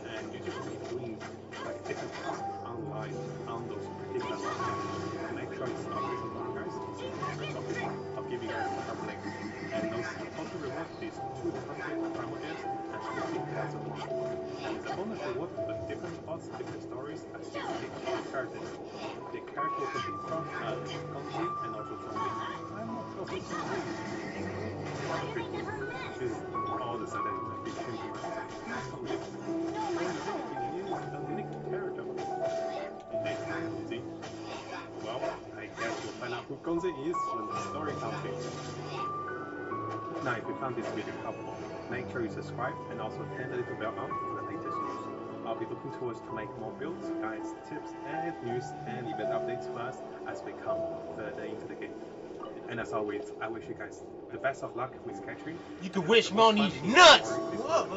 and you should be doing like different tasks online on those particular locations. Make sure it's not written wrong, guys. I'll give you guys a couple links. And those total reward is 200 primal gems and 15,000 won. And the bonus reward with different plots, different stories as you pick characters. The character can be from Genshin and also from me. I'm not sure who's is all of a sudden became a unique character. See? Well, I guess we'll find out who Genshin is when the story comes in. Now, if you found this video helpful, make sure you subscribe and also turn the little bell on for the latest news. I'll be looking towards to make more builds, guides, tips, and news and event updates for us as we come further into the game. And as always, I wish you guys the best of luck with catching. You can wish Moni's nuts! Whoa.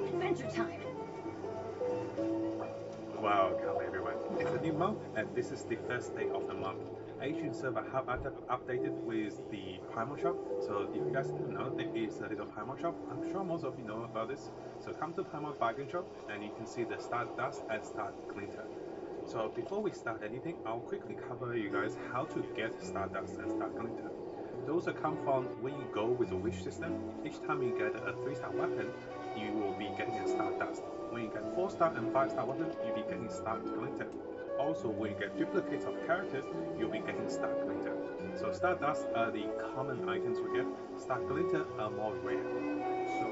Adventure time. Welcome everyone. It's a new month and this is the first day of the month. Asian server have updated with the Primal Shop. So if you guys didn't know, there is a little Primal Shop. I'm sure most of you know about this. So come to Primal Bargain Shop and you can see the Stardust and Star Glinter. So before we start anything, I'll quickly cover you guys how to get Stardust and Star Glinter. Those come from when you go with the wish system. Each time you get a 3-star weapon, you will be getting a Stardust. When you get 4-star and 5-star weapon, you'll be getting Star Glinter. Also, when you get duplicates of characters, you'll be getting Star Glinter. So Stardust are the common items we get. Star Glinter are more rare. So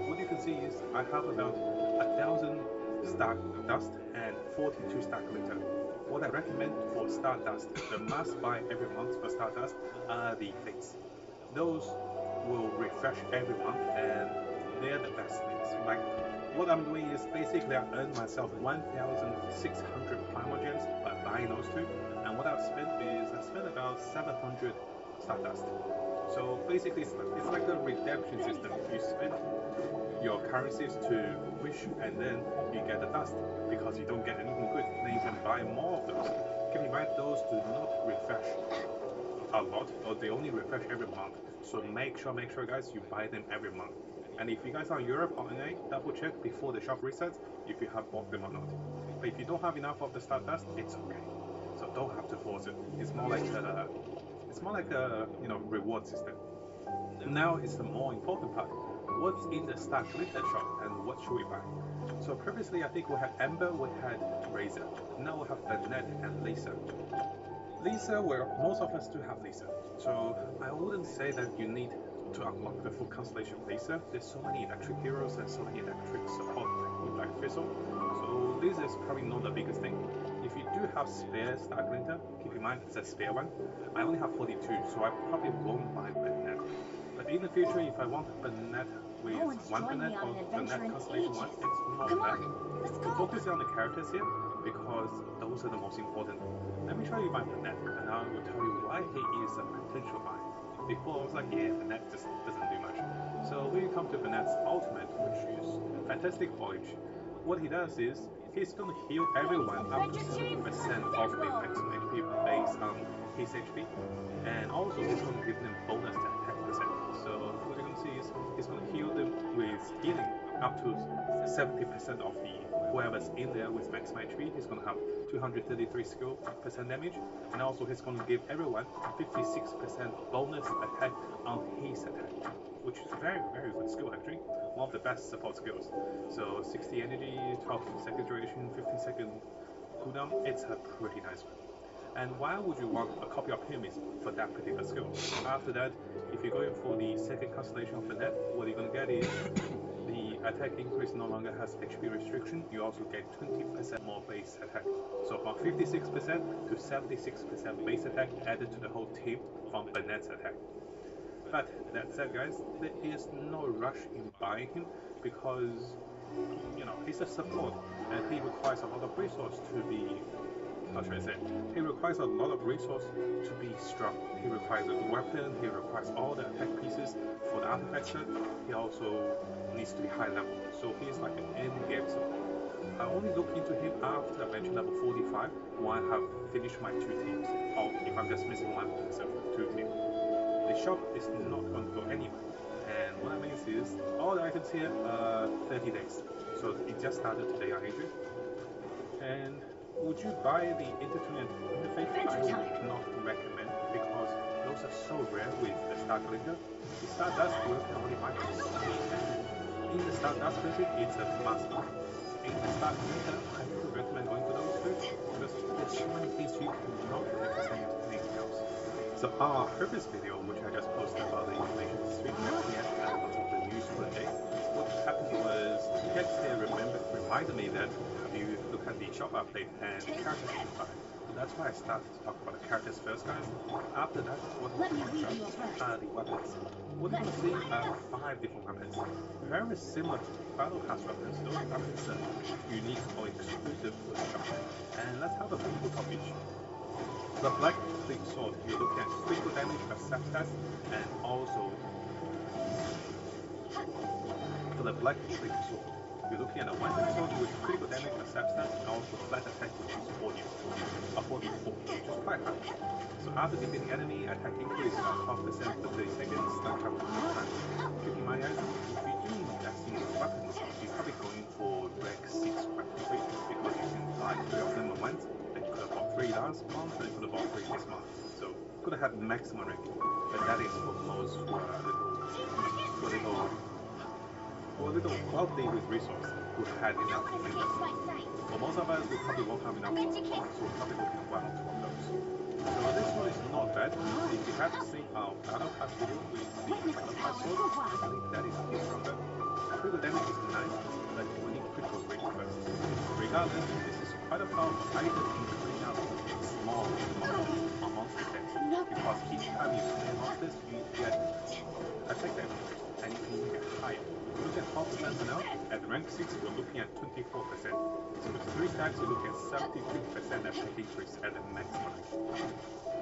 what you can see is I have about 1,000 Star Dust and 42 Star Glinter. What I recommend for Stardust, the must buy every month for Stardust are the fates. Those will refresh every month and they're the best things. Like what I'm doing is basically I earned myself 1,600 primal gems by buying those two, and what I've spent is I spent about 700 Stardust. So basically it's like a redemption system. You spend your currencies to wish and then you get the dust because you don't get anything good. Then you can buy more of those. Keep in mind those do not refresh a lot, or they only refresh every month. So make sure guys you buy them every month. And if you guys are in Europe or NA, double check before the shop resets if you have bought them or not. But if you don't have enough of the Stardust, it's okay. So don't have to force it. It's more like a reward system. Now is the more important part. What's in the Star Glinter shop and what should we buy? So previously I think we had Ember, we had Razor. Now we have Bennett and Lisa. Lisa, well, most of us do have Lisa. So I wouldn't say that you need to unlock the full constellation of Lisa. There's so many electric heroes and so many electric support like Fizzle. So this is probably not the biggest thing. If you do have spare Star Glinter, keep in mind it's a spare one. I only have 42, so I probably won't buy Bennett. But in the future, if I want Bennett with one Bennett or Bennett constellation one, it's not bad. So focus on the characters here because those are the most important. Let me show you my Bennett and I will tell you why he is a potential buy. Before I was like, yeah, Bennett just doesn't do much. So when you come to Bennett's ultimate, which is Fantastic Voyage, what he does is he's going to heal everyone up to 70% of the maximum HP based on his HP, and also he's going to give them bonus attack %. So what you're going to see is he's going to heal them with healing up to 70% of the whoever's in there with max HP. He's gonna have 233 skill percent damage, and also he's gonna give everyone 56% bonus attack on his attack, which is very good skill actually. One of the best support skills. So 60 energy, 12 second duration, 15 second cooldown. It's a pretty nice one. And why would you want a copy of him is for that particular skill. After that, if you're going for the second constellation of the net, what you're gonna get is the attack increase no longer has HP restriction. You also get 20% more base attack. So from 56% to 76% base attack added to the whole team from the net's attack. But that said, guys, there is no rush in buying him because, you know, he's a support and he requires a lot of resource to be, how should I say, he requires a lot of resource to be strong. He requires a good weapon, he requires all the attack pieces for the artifact set. He also needs to be high level, so he's like an end game support. I only look into him after I mentioned level 45 when I have finished my 2 teams, or if I'm just missing one myself, 2 teams. The shop is not going to go anywhere, and what I mean is all the items here are 30 days, so it just started today on Adrian. And would you buy the intertwined interface? I would not recommend because those are so rare with the Star Glitter. The Stardust will can only buy this. In the Stardust version, it's a must buy. In the Star Glitter, I would recommend going for those two because there's so many things you cannot understand anything else. So our previous video, which I just posted about the information street, we had lots of the news for the day. What happened was, Text here reminded me that you look at the shop update and characters you can buy. So that's why I started to talk about the characters first, guys. After that, what we're going to are the weapons. What you're going to see are 5 different weapons. Very similar to Battle Pass weapons. Those weapons are unique or exclusive to the shop. And let's have a quick look of each. The Black Flint Sword, you're looking at critical damage per stat, and also for the Black Flint Sword, you're looking at a one-hit sword with critical damage per stat, and also flat attack which is 44, which is quite high. So after defeating enemy, attack increase about 12% for 30 seconds, stun cover 1 time. Keep in mind guys, if you're doing investing in weapons, you're probably going for rank 6 weapons because you can buy 3 of them at once. You could have bought 3 last month, and you could have bought 3 this month. So you could have had maximum ranking. But that is for most who are a little wealthy with resource, who had enough members. For most of us, we probably won't have enough so we're probably looking at 1 or 2 of those. So this one is not bad. If you have seen our Battle Pass video with the Battle Pass sword, I believe that is a bit stronger. Critical damage is nice, but we need critical rate first. Regardless, this is quite a powerful item in cleaning out small monsters on monster decks. Because each time you clear monsters, you get attack damage, and you can get higher. Look at 12% for now. At rank 6, we're looking at 24%. So with 3 stacks, you look at 73% attack increase at the maximum.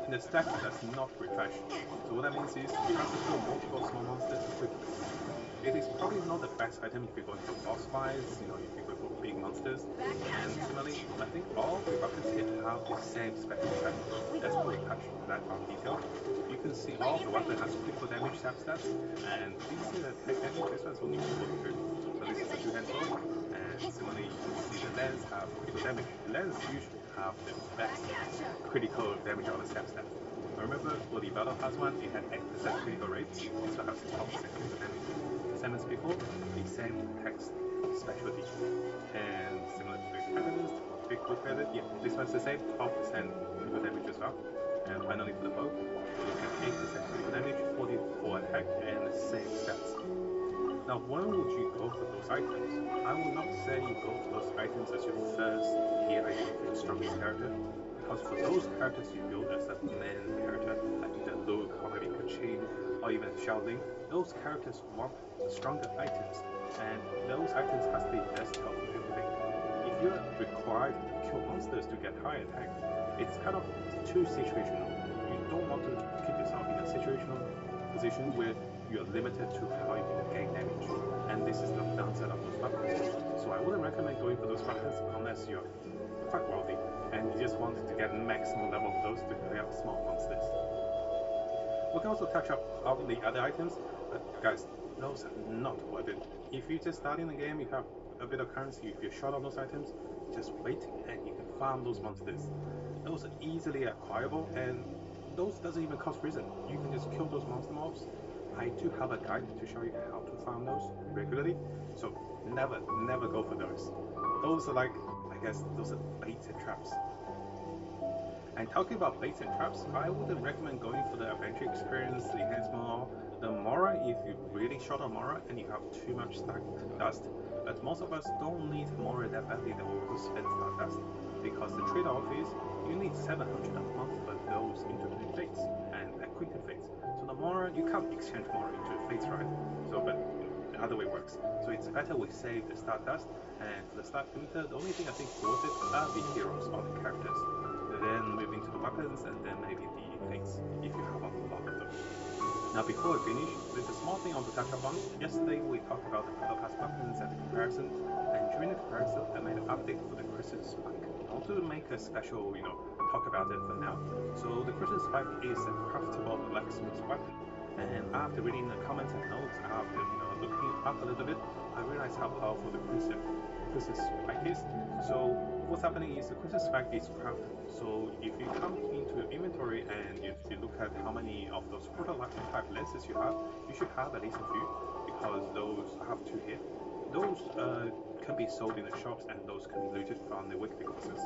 And the stack does not refresh. So what that means is you have to kill multiple small monsters quickly. It is probably not the best item if you're going for boss fights, you know, if you're going for big monsters. And similarly, I think all the weapons here have the same special effect. Let's probably touch on that on detail. You can see all the weapon has critical damage stats, and you can see the attack damage, this one's only 42. So this is a 2-hand sword, and similarly you can see the lens have critical damage. The lens usually have the best critical damage on the stats. Remember, for the Battle Pass one, it had 8% critical rate, so has 12% critical damage. Same as before, the same text specialty. And similar to the Catalyst, Big Book Edit, yeah, this one's the same, 12% critical damage as well. And finally for the bow, we look at 8% critical damage, 44 attack, and the same stats. Now, when would you go for those items? I would not say you go for those items as your first tier item for your strongest character. Because for those characters you build as a main character, like either Luke or maybe Kachin or even Xiaoling, those characters want stronger items, and those items has the best health and everything. If you're required to kill monsters to get high attack, it's kind of too situational. You don't want to keep yourself in a situational position where you're limited to how you can gain damage, and this is the downside of those weapons. So I wouldn't recommend going for those weapons unless you're quite wealthy and you just wanted to get maximum level of those to clear small monsters. We can also touch up on the other items, but guys, those are not worth it. If you just start in the game, you have a bit of currency, if you're short on those items, just wait and you can farm those monsters. Those are easily acquirable and those doesn't even cost prison. You can just kill those monster mobs. I do have a guide to show you how to farm those regularly, so never go for those. Those are like, I guess, those are baits and traps. And talking about baits and traps, I wouldn't recommend going for the adventure experience, the enhancement, the Mora if you're really short on Mora and you have too much stack dust. But most of us don't need Mora that badly that will spend stack dust, because the trade-off is you need 700 a month for those into fates and acquainted fates. So the Mora, you can't exchange Mora into fates, right? So, but the other way works. So it's better we save the star dust, and for the star glitter, the only thing I think worth it are the heroes or the characters. Then move into the weapons, and then maybe the things, if you have a lot of them. Now before we finish, there's a small thing I want to touch upon. Yesterday we talked about the Battle Pass weapons and the comparison, and during the comparison I made an update for the Crimson Spike. I want to make a special, talk about it for now. So the Crimson Spike is a craftable blacksmith weapon, and after reading the comments and notes, after looking up a little bit, I realized how powerful the Crimson Spike is. So what's happening is the Crimson Spike is craftable. So if you come into your inventory and if you look at how many of those prototype lenses you have, you should have at least a few, because those I have two here. Those can be sold in the shops and those can be looted from the weekly bosses.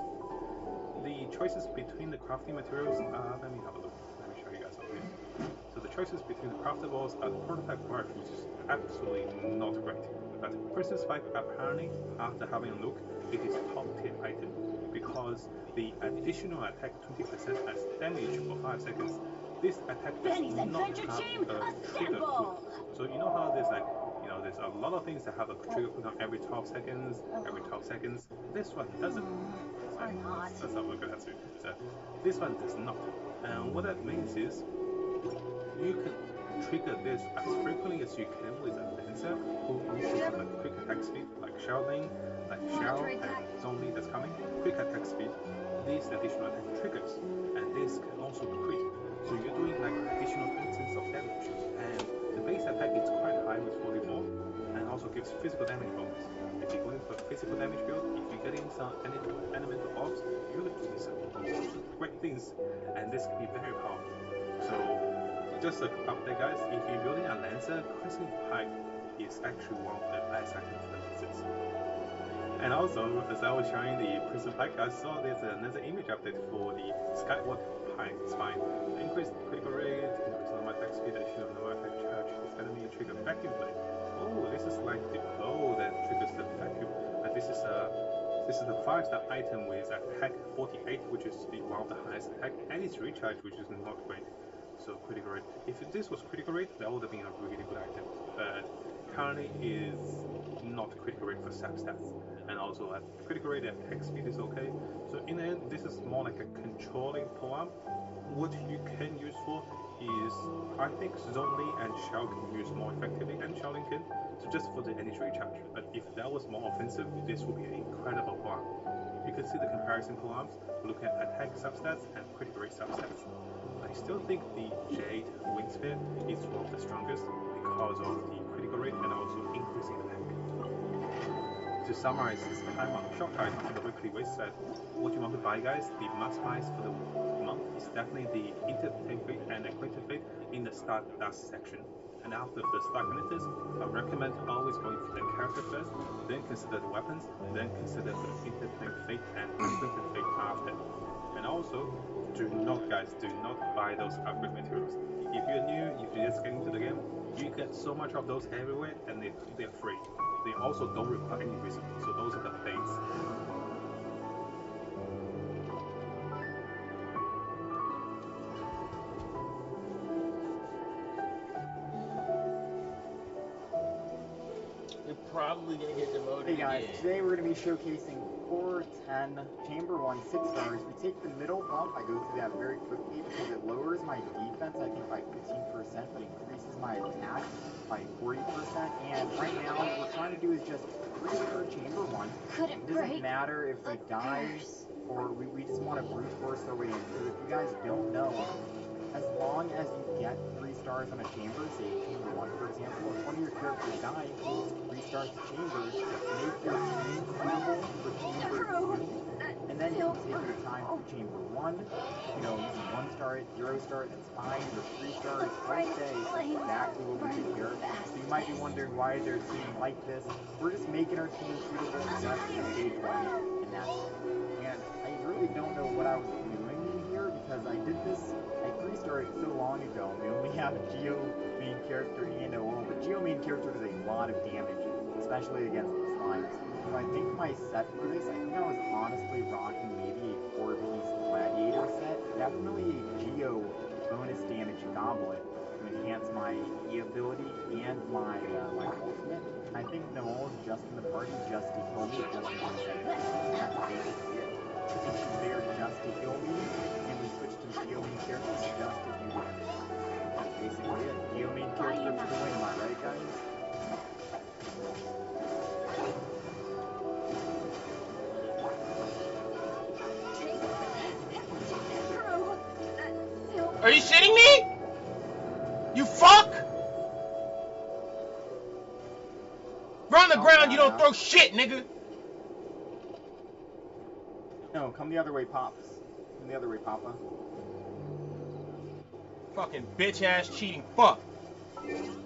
The choices between the crafting materials, let me have a look. Let me show you guys over here. So the choices between the craftables are the prototype brush, which is absolutely not great. But Crimson Spike, apparently, after having a look, it is a top tier item, because the additional attack 20% as damage for 5 seconds. This attack does Benny's not Adventure have Team, a trigger cooldown. So you know how there's there's a lot of things that have a trigger cooldown every 12 seconds, every 12 seconds. This one doesn't. Let's have a look at that too. So this one does not. And what that means is you can trigger this as frequently as you can with a Lancer who also have a quick attack speed, like Shaolin, like Xiao, and Zhongli that's coming. Quick attack speed, these additional attack triggers, and this can also crit. So you're doing like additional instance of damage, and the base attack is quite high with 44, and also gives physical damage bonus. If you're going for a physical damage build, if you're getting some elemental orbs, you're doing some great things, and this can be very powerful. So just an update, guys, if you're building a Lancer, Crimson Spike is actually one of the best items for Lancers. And also, as I was showing the Crimson Spike, I saw there's another image update for the Skyward Spine. Increased critical rate, increased normal attack speed, additional normal attack charge, this enemy trigger vacuum blade. Oh, this is like the bow that triggers the vacuum. This is the 5-star item with attack 48, which is one of the highest attack, and its recharge, which is not great. So critical rate. If this was critical rate, that would have been a really good item. But currently is not critical rate for sap stats, and also at critical rate and attack speed is okay. So in the end, this is more like a controlling polearm. What you can use for is, I think Zhongli and Xiao can use more effectively, and Shaolin can. So just for the energy recharge. But if that was more offensive, this would be an incredible polearm. You can see the comparison polearms. Look at attack substats and critical rate substats. I still think the Jade Wing Sphere is one of the strongest because of the critical rate and also increasing attack. To summarize this short guide on the weekly waste set, what you want to buy, guys, the must buys for the month is definitely the Entertain Fate and Acquainted Fate in the Start Dust section. And after the Start Glitters, I recommend always going for the character first, then consider the weapons, then consider the Entertain Fate and Acquainted Fate after. And also, do not buy those upgrade materials. If you're new, if you're just getting into the game, you get so much of those everywhere, and they're free. They also don't require any reason, so those are the things. You're probably gonna get demoted. Hey guys, again. today we're going to be showcasing 410 Chamber 1 6 stars. We take the middle bump, I go through that very quickly because it lowers my defense, I think by 15%, but increases my attack by 40%. And right now what we're trying to do is just pre-order Chamber 1. It doesn't matter if we die or we just want to brute force our way in. Because if you guys don't know, as long as you get 3 stars on a chamber, say chamber 1 for example, if one of your characters die, restart the chamber, make your team suitable for chamber 2, and then you can take your time for chamber 1, you know, using 1 star, 0 star, that's fine, with 3 stars, okay, that's exactly what we did here. So you might be wondering why is there a team like this? We're just making our team suitable just for stage 1, and that's it. And I really don't know what I was doing here because I did this, I 3-starred so long ago, and we only have Geo main character and OO, but Geo main character does a lot of damage, especially against the slimes. So I think my set for this, I think I was honestly rocking maybe a 4-piece gladiator set, definitely a Geo bonus damage goblet to enhance my E ability and my my ultimate. And I think Noel's just in the party just to kill me, just in case I get killed. That's basically it. I think she's there just to kill me, and we switched to Geo main character just to do damage. That's basically it. Geo main character for the win, am I right, guys? Are you shitting me? You fuck! We're on the ground, you don't throw shit, nigga! No, come the other way, Pops. Come the other way, Papa. Fucking bitch-ass cheating fuck.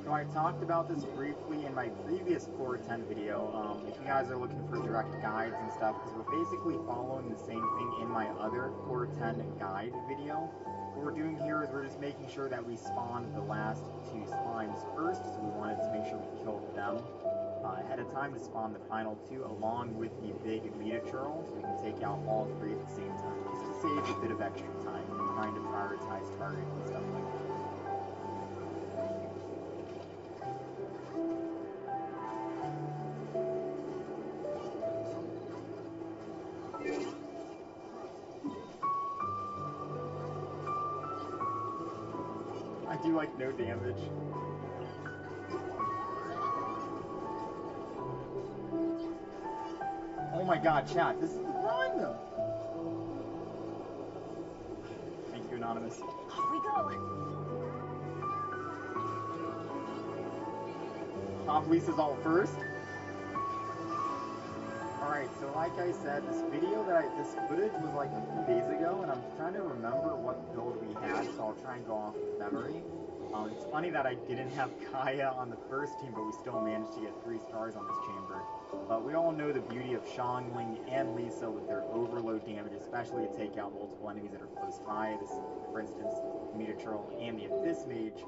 So I talked about this briefly in my previous Core 10 video, if you guys are looking for direct guides and stuff, because we're basically following the same thing in my other Core 10 guide video. What we're doing here is we're just making sure that we spawn the last 2 slimes first, so we wanted to make sure we killed them ahead of time to spawn the final 2 along with the big Metachurl, so we can take out all 3 at the same time, just to save a bit of extra time, trying to prioritize targets and stuff like that. I do like no damage. Oh my god, chat, this is the run! Thank you, Anonymous. Off we go. Pop Lisa's ult first. Alright, so like I said, this footage was like a few days ago, and I'm trying to remember what build we had, so I'll try and go off of memory. It's funny that I didn't have Kaya on the first team, but we still managed to get 3 stars on this chamber. But we all know the beauty of Xiangling and Lisa with their overload damage, especially to take out multiple enemies that are close by. This, for instance, Metachurl and the Abyss Mage.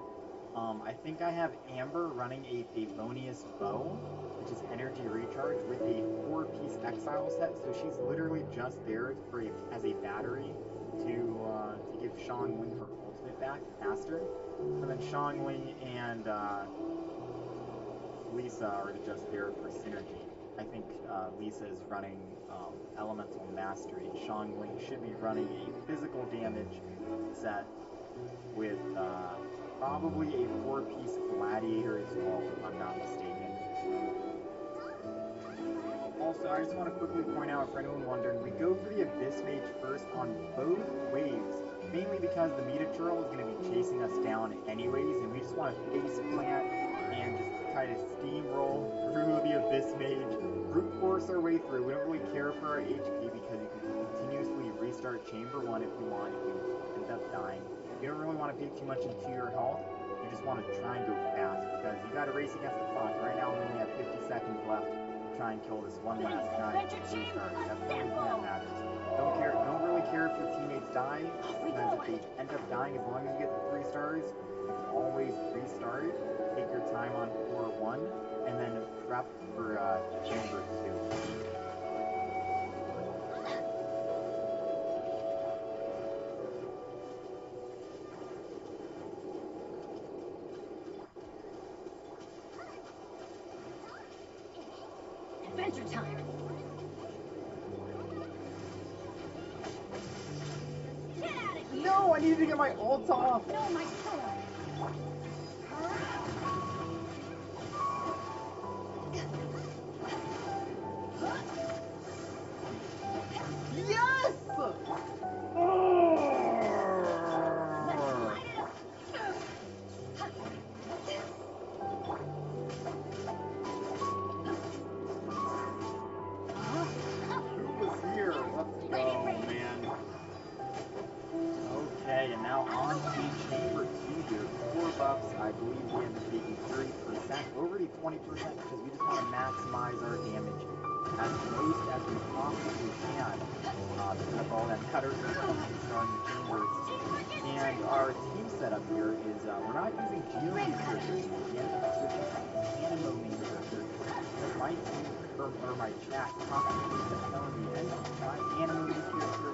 I think I have Amber running a Favonius Bow, which is energy recharge with a 4-piece exile set, so she's literally just there for as a battery to give Xiangling her ultimate back faster. And then Xiangling and Lisa are just there for synergy. I think Lisa is running Elemental Mastery, and Xiangling should be running a physical damage set with probably a 4-piece Gladiator as well, if I'm not mistaken. Also, I just want to quickly point out, for anyone wondering, we go for the Abyss Mage first on both waves, mainly because the Metachurl is going to be chasing us down anyways, and we just want to face plant and just try to steamroll through the Abyss Mage, brute force our way through. We don't really care for our HP because you can continuously restart Chamber 1 if you want, if you end up dying. You don't really want to pay too much into your health, you just want to try and go fast, because you got to race against the clock. Right now we only have 50 seconds left to try and kill this one last guy to restart. That's the only thing that matters. Don't really care if your teammates die, because if they end up dying, as long as you get the 3 stars, you can always restart, take your time on core 1, and then prep for chamber 2. Adventure time. Get out of here. No, I needed to get my ult off! No, my sword. Yes! Let's light it up. 20% because we just want to maximize our damage as most as we possibly can. That's all that matters when it comes to starting chambers. And our team setup here is we're not using Geo main characters. We ended up switching to Animo main characters. Because my team, or my chat, constantly kept telling me, and my Animo main character,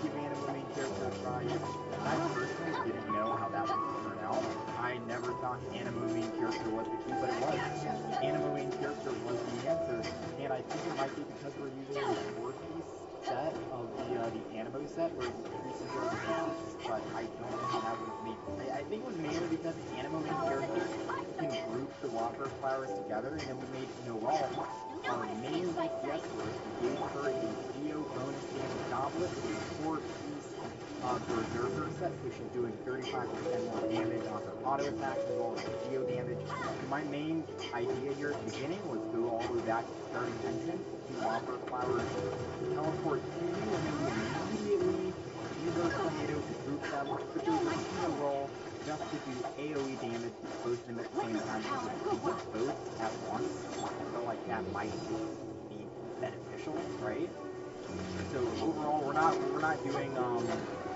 give Animo main character a try. I personally didn't know how that would turn out. I never thought Animo main character was the key, but it was. Animo main character was the answer, and I think it might be because we're using a 4-piece set of the Animo set where it increases our defenses, but I don't know how that would have made. I think it was mainly because the Animo main character can group the Whopper flowers together, and then we made Noelle our main DPS source. We gave her a Geo bonus damage goblet with a 4-piece Berserker set, so she's doing 35% more damage on her auto attacks as well as her Geo damage. And my main idea here at the beginning was go all the way back to starting tension, to Whopper flowers, teleport to you, and then we immediately use our tornado to group them, quickly into a roll, just to do AoE damage to both of them at the same time. So if we did both at once, I felt like that might be beneficial, right? So overall, we're not doing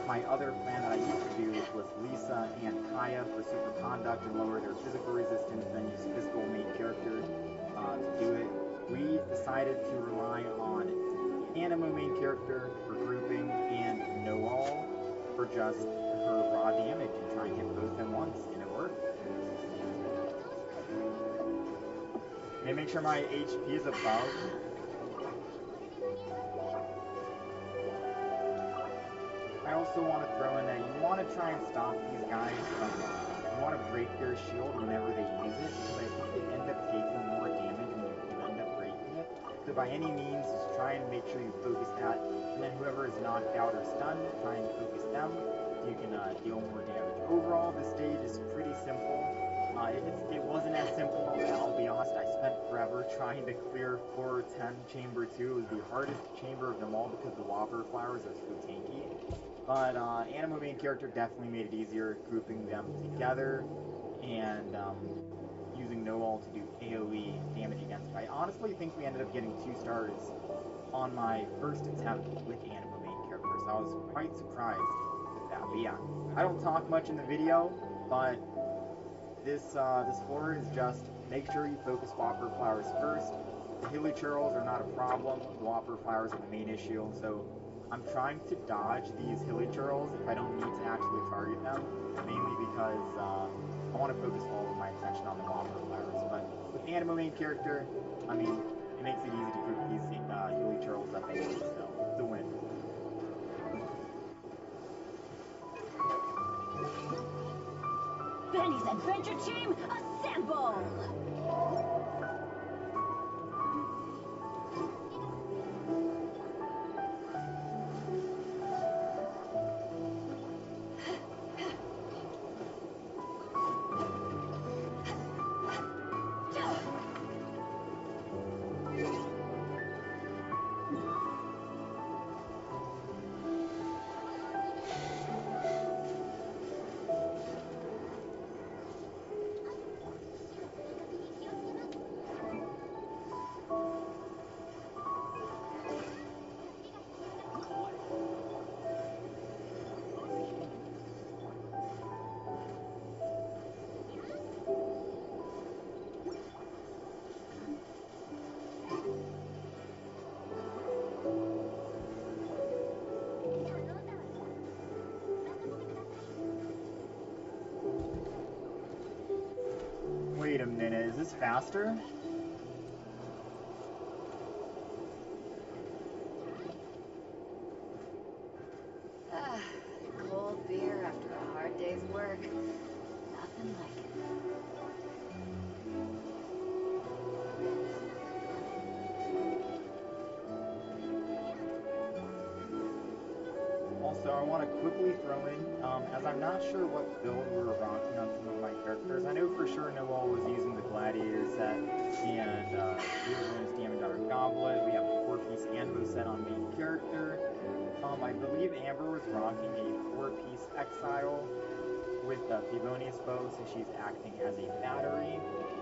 my other plan that I used to do, which was Lisa and Kaya for super conduct and lower their physical resistance, then use physical main character to do it. We decided to rely on Animo main character for grouping and Noelle for just her raw damage and try and hit both of them once, and it worked. And make sure my HP is above. I also want to throw in that you want to try and stop these guys from, you want to break their shield whenever they use it, because I think they end up taking more damage when you end up breaking it. So by any means, just try and make sure you focus that, and then whoever is knocked out or stunned, try and focus them, so you can deal more damage. Overall, this stage is pretty simple. It wasn't as simple, I'll be honest. I spent forever trying to clear floor 10, chamber 2. It was the hardest chamber of them all because the Whopper flowers are so tanky. But Animo main character definitely made it easier, grouping them together and using Noelle to do AoE damage against it. I honestly think we ended up getting 2 stars on my first attempt with Animo main character, so I was quite surprised with that. But yeah, I don't talk much in the video, but this floor is just make sure you focus Whopper flowers first. The hilly churls are not a problem. The Whopper flowers are the main issue, so I'm trying to dodge these hilly churls if I don't need to actually target them, mainly because I want to focus all of my attention on the Whopper flowers. But with the Animo main character, I mean, it makes it easy to group these hilly churls up anyway, so it's a win. Benny's Adventure Team, assemble! Wait a minute, is this faster? Cold beer after a hard day's work. Nothing like it. Also, I want to quickly throw in, as I'm not sure what build we were rocking on some of my characters. I know for sure Noelle was using the Gladiator set, and Geo bonus damage on her Goblet. We have a 4-piece Animo set on main character. I believe Amber was rocking a 4-piece Exile. with the Felonious bow, so she's acting as a battery.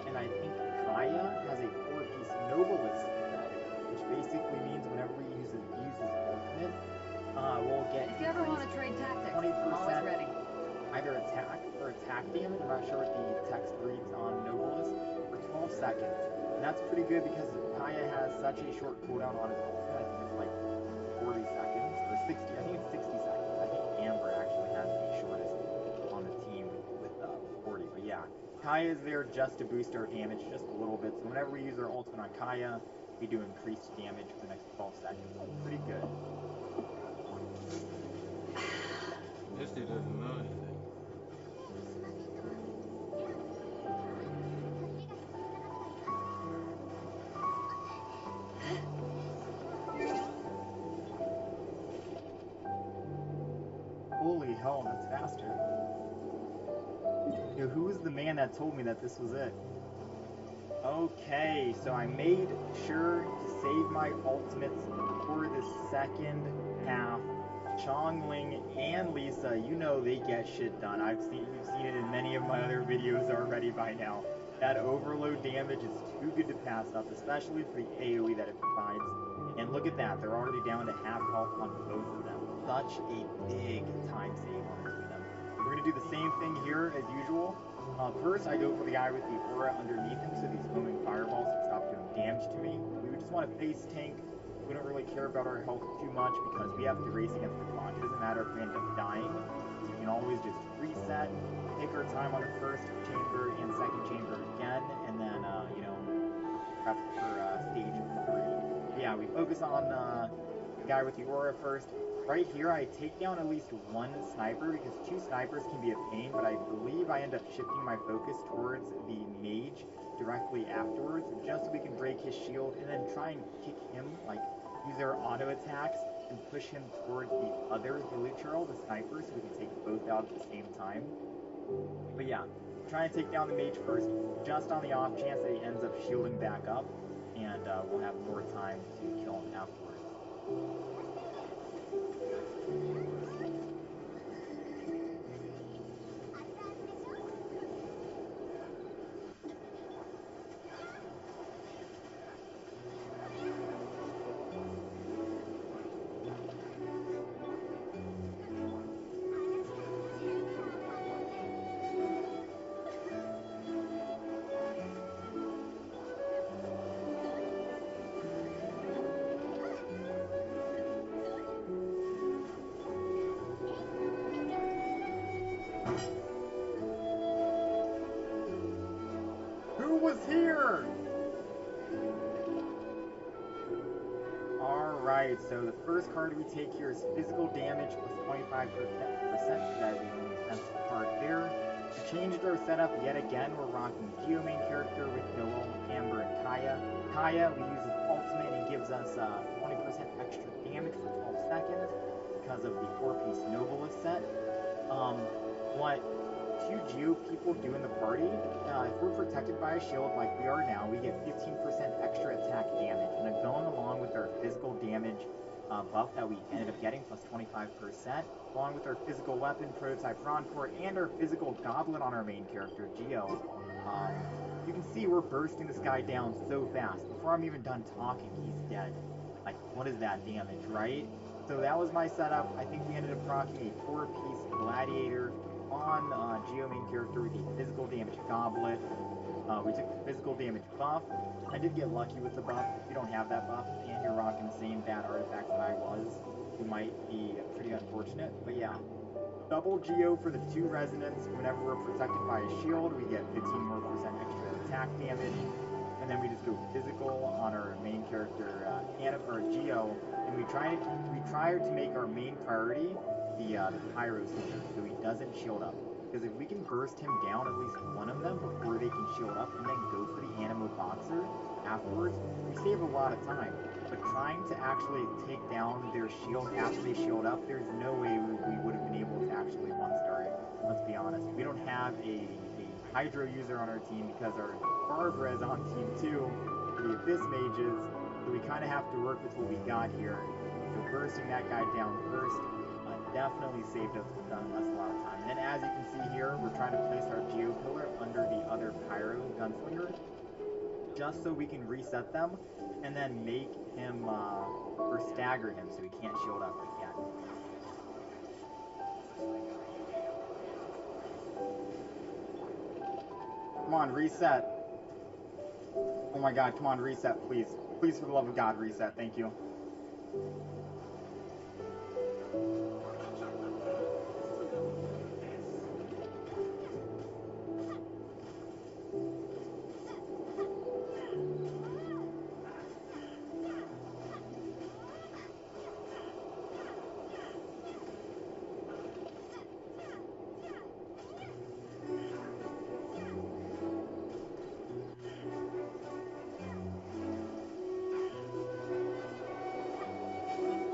And I think Kaya has a 4-piece Nobilis set, which basically means whenever he uses ultimate, we'll get If you ever want to trade tactics, I'm always 20% ready. either attack or attack damage. I'm not sure what the text reads on Nobilis for 12 seconds. And that's pretty good because Kaya has such a short cooldown on his ultimate. I think it's like 40 seconds or 60. I think it's 60 seconds. I think Amber actually has the shortest on the team with 40. But yeah, Kaya is there just to boost our damage just a little bit. So whenever we use our ultimate on Kaya, we do increased damage for the next 12 seconds. So pretty good. This dude doesn't know anything. Holy hell, that's faster. Yo, who was the man that told me that this was it? Okay, so I made sure to save my ultimates for the second half. Chongling and Lisa, you know they get shit done. You've seen it in many of my other videos already by now. That overload damage is too good to pass up, especially for the AoE that it provides. And look at that, they're already down to half health on both of them. Such a big time save on between them. We're gonna do the same thing here as usual. First, I go for the guy with the aura underneath him, so these foaming fireballs can stop doing damage to me. We would just want to face tank. We don't really care about our health too much because we have to race against the clock. It doesn't matter if we end up dying. So we can always just reset, take our time on the first chamber and second chamber again, and then, prep for stage 3. But yeah, we focus on the guy with the aura first. Right here, I take down at least one sniper because 2 snipers can be a pain, but I believe I end up shifting my focus towards the mage directly afterwards, just so we can break his shield and then try and kick him, like use our auto attacks and push him towards the other hilichurl, the sniper, so we can take both out at the same time. But yeah, try and take down the mage first, just on the off chance that he ends up shielding back up, and we'll have more time to kill him afterwards. Who was here? Alright, so the first card we take here is physical damage plus 25%. That is the only sensible card there. We changed our setup yet again. We're rocking Geo main character with Noel, Amber, and Kaya. Kaya, we use his ultimate and gives us 20% extra damage for 12 seconds because of the 4-piece Nobilis set. What 2 Geo people do in the party, if we're protected by a shield like we are now, we get 15% extra attack damage. And then going along with our physical damage buff that we ended up getting, plus 25%, along with our physical weapon, prototype Roncore, and our physical goblet on our main character, Geo, you can see we're bursting this guy down so fast. Before I'm even done talking, he's dead. Like, what is that damage, right? So that was my setup. I think we ended up rocking a 4-piece gladiator on Geo main character with the physical damage goblet. We took the physical damage buff. I did get lucky with the buff. If you don't have that buff and you're rocking the same bad artifacts that I was, you might be pretty unfortunate. But yeah, double Geo for the 2 resonance. Whenever we're protected by a shield, we get 15% more extra attack damage. And then we just go physical on our main character, Geo, and we try to make our main priority the pyro slinger, so he doesn't shield up. Because if we can burst him down, at least one of them, before they can shield up, and then go for the Animo Boxer afterwards, we save a lot of time. But trying to actually take down their shield after they shield up, there's no way we would have been able to actually one-star it. Let's be honest. We don't have a Hydro user on our team because our Barbara is on team 2 for the Abyss Mages, so we kind of have to work with what we got here. So bursting that guy down first, definitely saved us a lot of time. And then as you can see here, we're trying to place our geo pillar under the other pyro gunslinger, just so we can reset them, and then make him, or stagger him so he can't shield up again. Come on, reset. Oh my god, come on, reset, please. Please, for the love of God, reset. Thank you.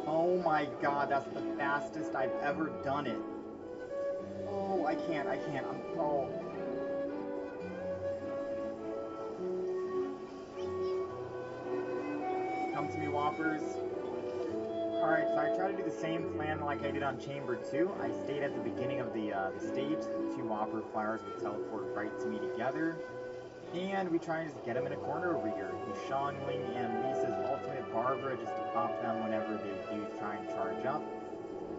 Oh my god, that's the fastest I've ever done it. Oh, I can't, oh. Come to me, Whoppers. Alright, so I tried to do the same plan like I did on Chamber 2. I stayed at the beginning of the stage, so the 2 Whopper flyers would teleport right to me together. And we try and just get them in a corner over here. Use Shangling and Lisa's ultimate Barbara just to pop them whenever they do try and charge up.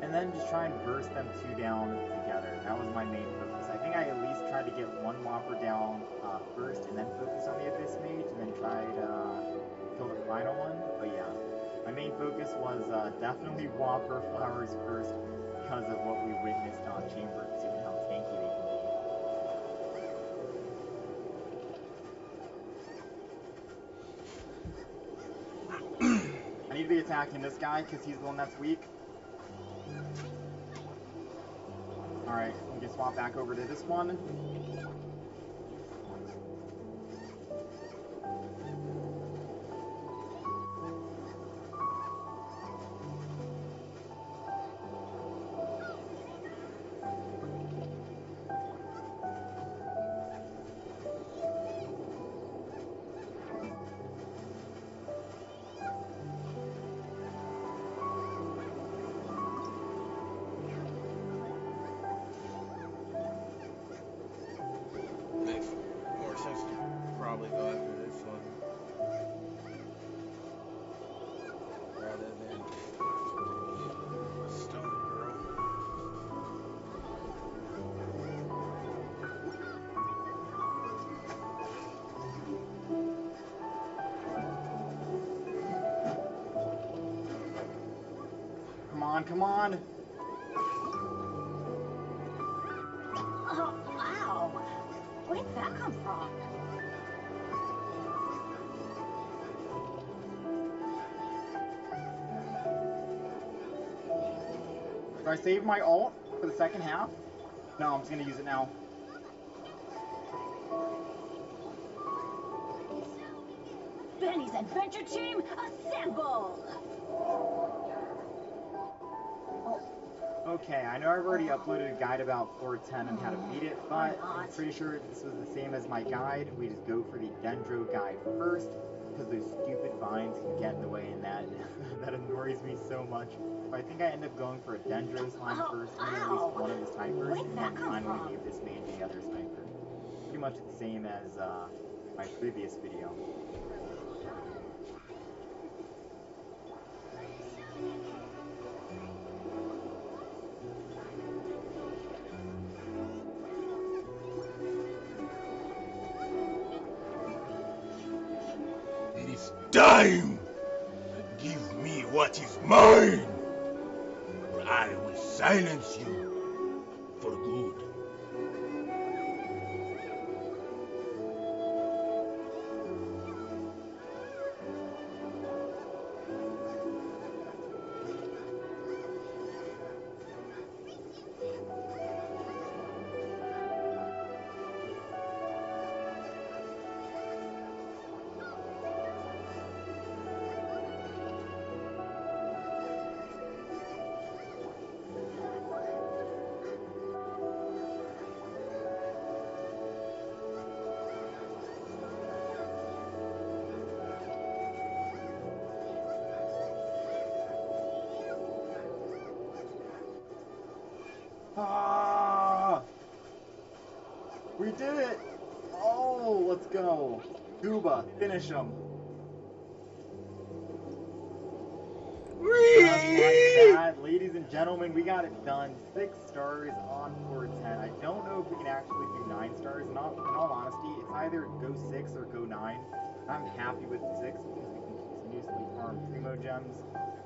And then just try and burst them 2 down together. That was my main focus. I think I at least tried to get 1 Whopper down first, and then focus on the Abyss Mage, and then try to kill the final one. But yeah, my main focus was definitely Whopper flowers first, because of what we witnessed on Chamber 2 and how tanky they can be. I need to be attacking this guy because he's the one that's weak. Alright, we can swap back over to this one. Makes more sense to probably go after this one rather than Stone Girl. Come on, come on! Oh, wow. Where did that come from? Do I save my ult for the second half? No, I'm just gonna use it now. Benny's adventure team, assemble! Okay, I know I've already uploaded a guide about 410 and how to beat it, but I'm pretty sure this was the same as my guide. We just go for the Dendro guide first, because those stupid vines can get in the way, and that that annoys me so much. But I think I end up going for a Dendro slime first, and then at least one of the snipers, and then finally the Abyss Mage and the other sniper. Pretty much the same as my previous video. It is time! Give me what is mine! Or I will silence you for good. did it! Oh, let's go. Gooba, finish him. Just like that, ladies and gentlemen, we got it done. 6 stars on 410. I don't know if we can actually do 9 stars. In all honesty, it's either go 6 or go 9. I'm happy with 6 because we can continuously farm primo gems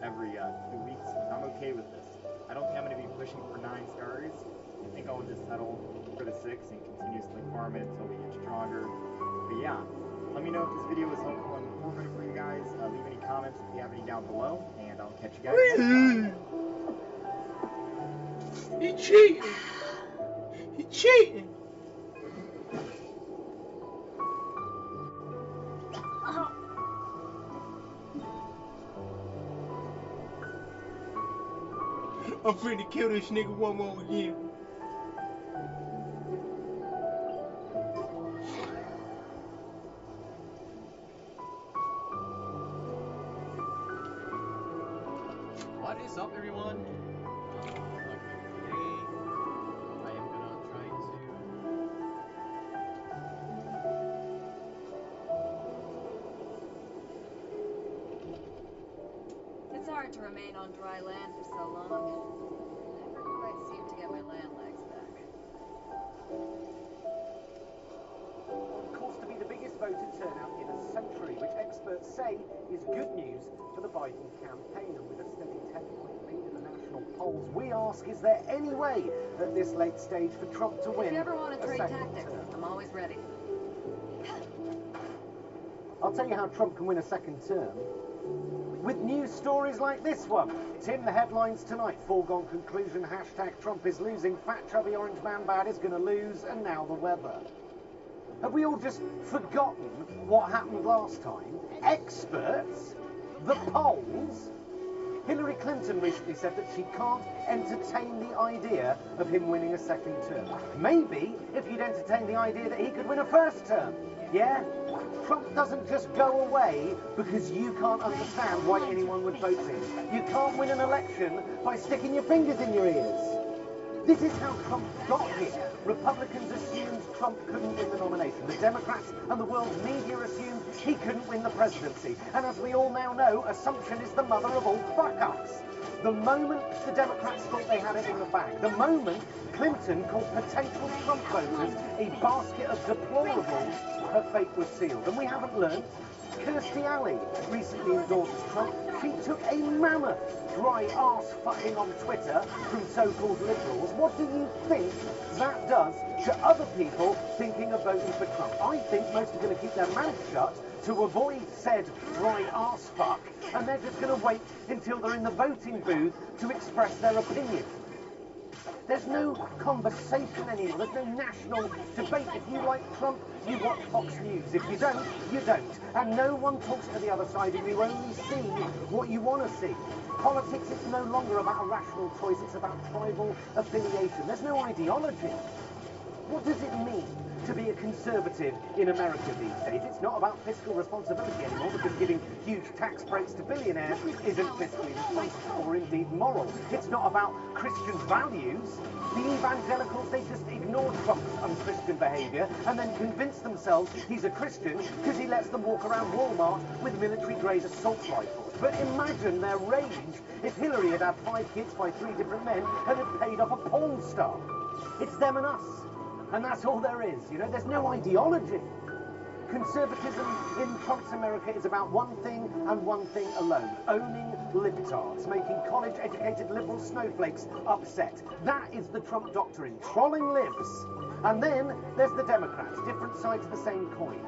every 2 weeks. I'm okay with this. I don't think I'm going to be pushing for 9 stars. I think I'll just settle for the 6 and continuously farm it until we get stronger. But yeah, let me know if this video was helpful and informative for you guys. Leave any comments if you have any down below, and I'll catch you guys next time. He cheating. He cheating. I'm finna kill this nigga one more again. What is up, everyone? Like today, I am gonna try to. It's hard to remain on dry land for so long. Never quite seem to get my land legs back. On course to be the biggest voter turnout in a century, which experts say is good news for the Biden campaign. And with a steady 10-point lead in the national polls, we ask, is there any way at this late stage for Trump to win If you ever want a to trade second tactics, term? I'm always ready. I'll tell you how Trump can win a second term. With news stories like this one. It's in the headlines tonight. Foregone conclusion, hashtag Trump is losing, fat chubby orange man bad is going to lose, and now the weather. Have we all just forgotten what happened last time? Experts? The polls? Hillary Clinton recently said that she can't entertain the idea of him winning a second term. Maybe if you'd entertain the idea that he could win a first term. Yeah? Trump doesn't just go away because you can't understand why anyone would vote for him. You can't win an election by sticking your fingers in your ears. This is how Trump got here. Republicans assumed Trump couldn't win the nomination. The Democrats and the world media assumed he couldn't win the presidency. And as we all now know, assumption is the mother of all fuck-ups. The moment the Democrats thought they had it in the bag, the moment Clinton called potential Trump voters a basket of deplorables, her fate was sealed. And we haven't learned. Kirstie Alley recently endorsed Trump. She took a mammoth dry arse fucking on Twitter from so-called liberals. What do you think that does to other people thinking of voting for Trump? I think most are going to keep their mouths shut to avoid said dry arse fuck, and they're just going to wait until they're in the voting booth to express their opinion. There's no conversation anymore. There's no national debate. If you like Trump, you watch Fox News. If you don't, you don't. And no one talks to the other side, and you only see what you want to see. Politics is no longer about a rational choice. It's about tribal affiliation. There's no ideology. What does it mean to be a conservative in America these days? It's not about fiscal responsibility anymore, because giving huge tax breaks to billionaires isn't fiscally responsible or indeed moral. It's not about Christian values. The evangelicals, they just ignore Trump's unchristian behaviour and then convince themselves he's a Christian because he lets them walk around Walmart with military-grade assault rifles. But imagine their rage if Hillary had had 5 kids by 3 different men and had paid off a porn star. It's them and us. And that's all there is, you know? There's no ideology. Conservatism in Trump's America is about one thing and one thing alone: owning libtards, making college-educated liberal snowflakes upset. That is the Trump doctrine, trolling libs. And then there's the Democrats, different sides of the same coin.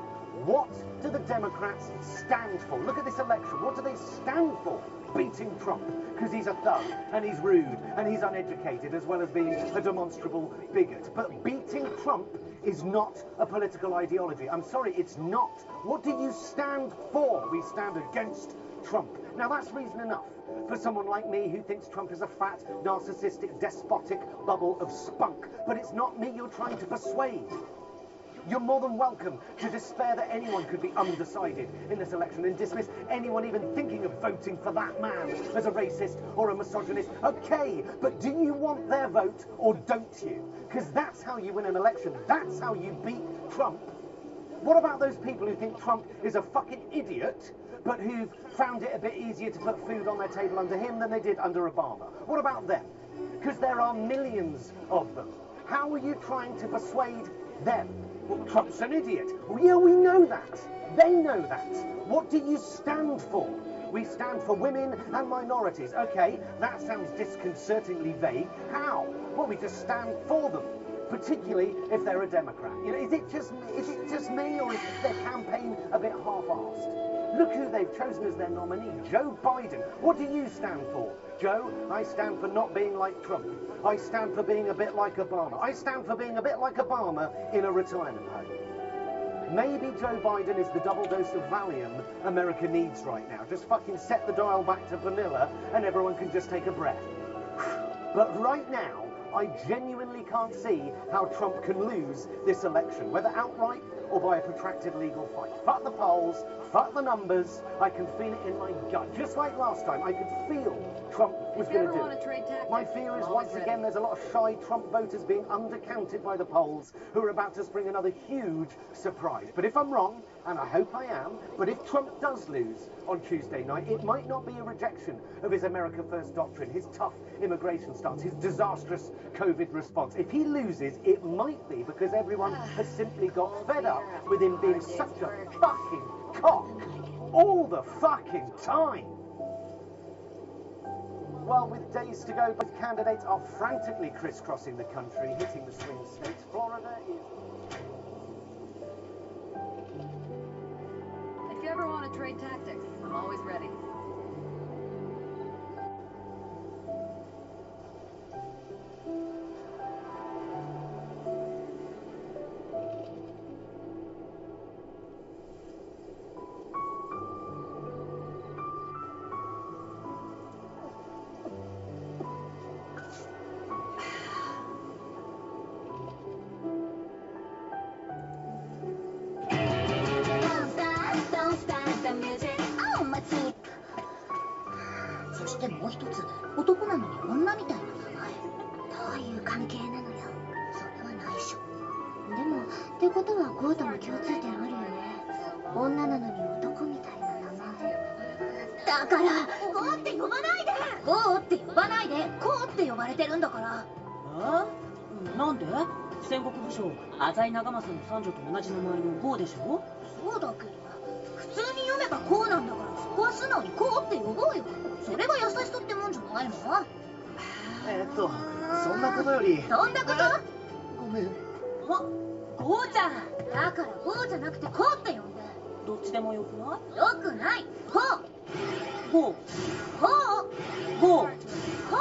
What do the Democrats stand for? Look at this election. What do they stand for? Beating Trump, because he's a thug, and he's rude, and he's uneducated, as well as being a demonstrable bigot. But beating Trump is not a political ideology. I'm sorry, it's not. What do you stand for? We stand against Trump. Now that's reason enough for someone like me who thinks Trump is a fat, narcissistic, despotic bubble of spunk. But it's not me you're trying to persuade. You're more than welcome to despair that anyone could be undecided in this election and dismiss anyone even thinking of voting for that man as a racist or a misogynist. Okay, but do you want their vote or don't you? Because that's how you win an election. That's how you beat Trump. What about those people who think Trump is a fucking idiot, but who've found it a bit easier to put food on their table under him than they did under Obama? What about them? Because there are millions of them. How are you trying to persuade them? Well, Trump's an idiot. Well, yeah, we know that. They know that. What do you stand for? We stand for women and minorities. Okay, that sounds disconcertingly vague. How? Well, we just stand for them. Particularly if they're a Democrat. You know, is it just me, or is their campaign a bit half-assed? Look who they've chosen as their nominee, Joe Biden. What do you stand for? Joe, I stand for not being like Trump. I stand for being a bit like Obama. I stand for being a bit like Obama in a retirement home. Maybe Joe Biden is the double dose of Valium America needs right now. Just fucking set the dial back to vanilla and everyone can just take a breath. But right now, I genuinely can't see how Trump can lose this election, whether outright or by a protracted legal fight. Fuck the polls, fuck the numbers, I can feel it in my gut. Just like last time, I could feel Trump was going to do it. My fear is once again there's a lot of shy Trump voters being undercounted by the polls who are about to spring another huge surprise. But if I'm wrong, and I hope I am, but if Trump does lose on Tuesday night, it might not be a rejection of his America First doctrine, his tough immigration stance, his disastrous COVID response. If he loses, it might be because everyone has simply got fed up with him being such a fucking cock all the fucking time. Well, with days to go, both candidates are frantically crisscrossing the country, hitting the swing states. Florida is... If you ever want to trade tactics, I'm always ready. Don't start the music. Oh, そしてもう一つ、男なのに女みたいな名前。どういう関係なのよ。それは内緒。でも、ってことはゴータも共通点あるよね。女なのに男みたいな名前。だから、ゴーって呼ばないで。ゴーって呼ばないで。ゴーって呼ばれてるんだから。なんで？戦国武将浅井長政の三女と同じ名前のゴーでしょ？そうだけど、普通に読めばこうなんだから、そこは素直にこうって呼ぼうよ。それが優しさってもんじゃないの？そんなことより。そんなこと？ごめん。ゴーちゃん。だからゴーじゃなくてこうって呼んで。どっちでもよくない？よくない。こう。ゴー。こう。ゴー。こ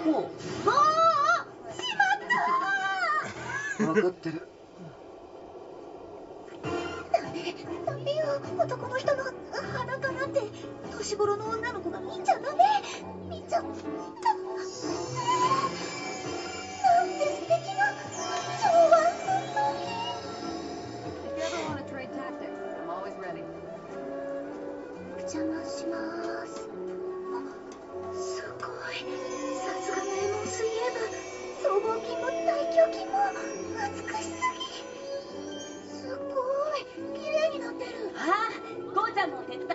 う。ゴー。ゴー。しまったー。分かってる。ダメよ、男の人の裸なんて年頃の女の子が見ちゃダメ。見ちゃダメ。なんて素敵な昭和の時。If you ever want to trade tactics, I'm always ready. お邪魔します。すごい。さすがのエモン水泳部。僧帽筋も大胸筋も美しすぎ。すごい。綺麗になってる。ああ、ゴーちゃんも手伝っ。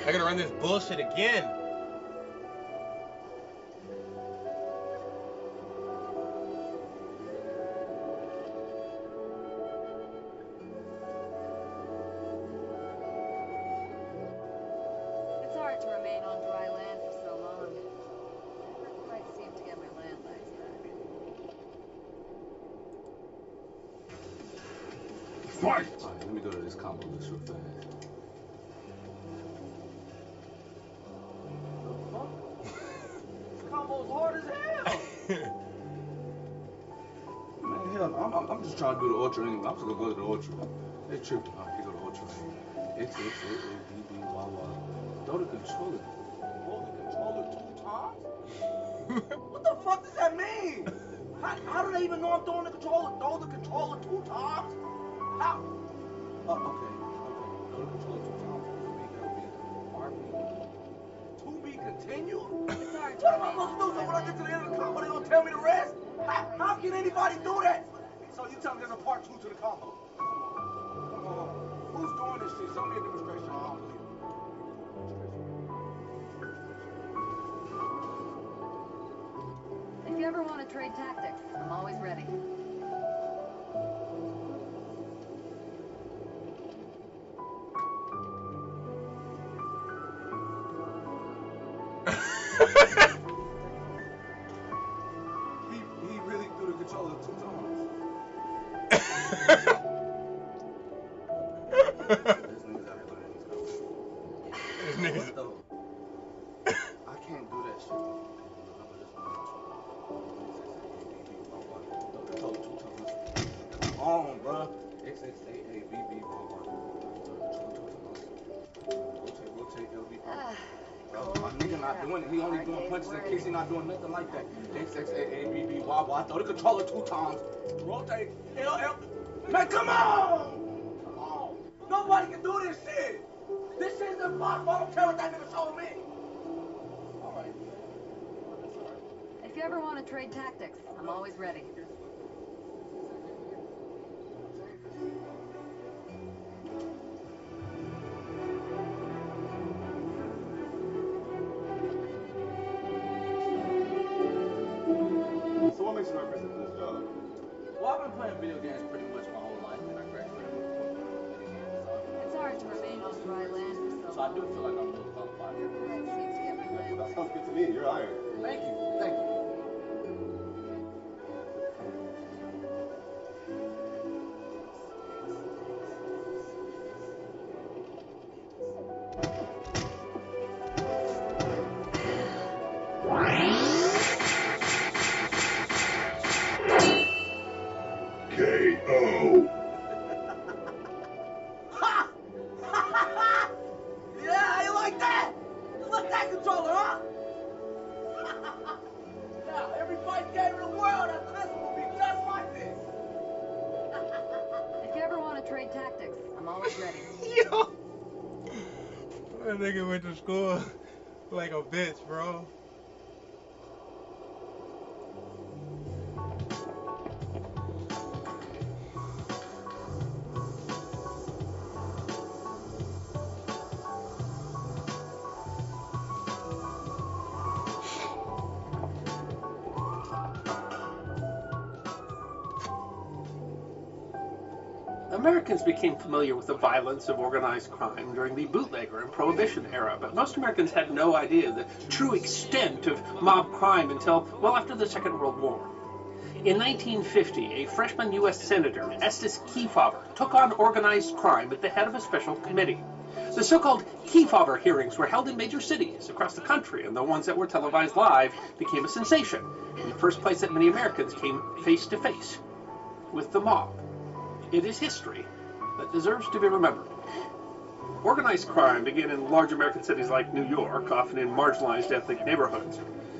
I gotta run this bullshit again. It's hard to remain on dry land for so long. Never quite seem to get my land legs back. Fight! Alright, let me go to this combo just real fast. Combo's hard as hell. Man, hell, I'm just trying to do the ultra anyway. I'm just gonna go to the ultra. They tripping. Alright, they go to the ultra. XXAABB throw the controller. Hold the controller 2 times? What the fuck does that mean? How do they even know I'm throwing the controller? Throw the controller 2 times? How? Okay. Throw the controller 2 times. To be continued? Sorry, What am I supposed to do? So when I get to the end of the combo, they gonna tell me the rest? How can anybody do that? So you tell me there's a part 2 to the combo? Come on. Who's doing this shit? Show me a demonstration. I don't believe it. If you ever want to trade tactics, I'm always ready. He really threw the controller 2 times. This nigga's I can't do that shit. Come on, bro. XXAABB rotate LB. My nigga not doing it. He only doing punches in case he not doing nothing like that. XXAABB wah. Throw the controller 2 times. Rotate LL. Man, come on! Come on! Nobody can do this shit. This shit is impossible. I don't care what that nigga told me. All right. If you ever want to trade tactics, I'm always ready. So what makes you represent this job? Well, I've been playing video games pretty much my whole life, and I graduated with a video game It's hard to remain on dry land for so so I do feel like I'm well qualified. Everybody seems to get my land. That sounds good to me. You're hired. Thank you. Thank you. KO. Yeah, you like that? You like that controller, huh? Now, every fight game in the world after this will be just like this. If you ever want to trade tactics, I'm always ready. Yo! That nigga went to school like a bitch, bro. Americans became familiar with the violence of organized crime during the bootlegger and prohibition era, but most Americans had no idea the true extent of mob crime until well after the Second World War. In 1950, a freshman U.S. Senator, Estes Kefauver, took on organized crime at the head of a special committee. The so-called Kefauver hearings were held in major cities across the country, and the ones that were televised live became a sensation, in the first place that many Americans came face-to-face with the mob. It is history that deserves to be remembered. Organized crime began in large American cities like New York, often in marginalized ethnic neighborhoods.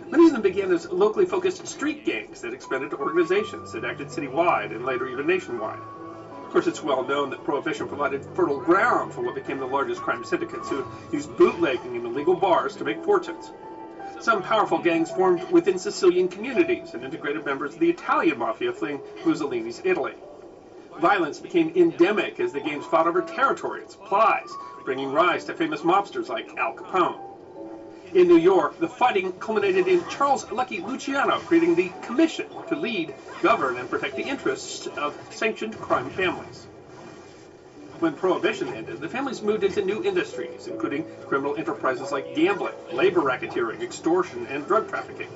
Many of them began as locally focused street gangs that expanded to organizations that acted citywide and later even nationwide. Of course, it's well known that Prohibition provided fertile ground for what became the largest crime syndicates who used bootlegging and illegal bars to make fortunes. Some powerful gangs formed within Sicilian communities and integrated members of the Italian mafia fleeing Mussolini's Italy. Violence became endemic as the gangs fought over territory and supplies, bringing rise to famous mobsters like Al Capone. In New York, the fighting culminated in Charles Lucky Luciano creating the Commission to lead, govern, and protect the interests of sanctioned crime families. When Prohibition ended, the families moved into new industries, including criminal enterprises like gambling, labor racketeering, extortion, and drug trafficking.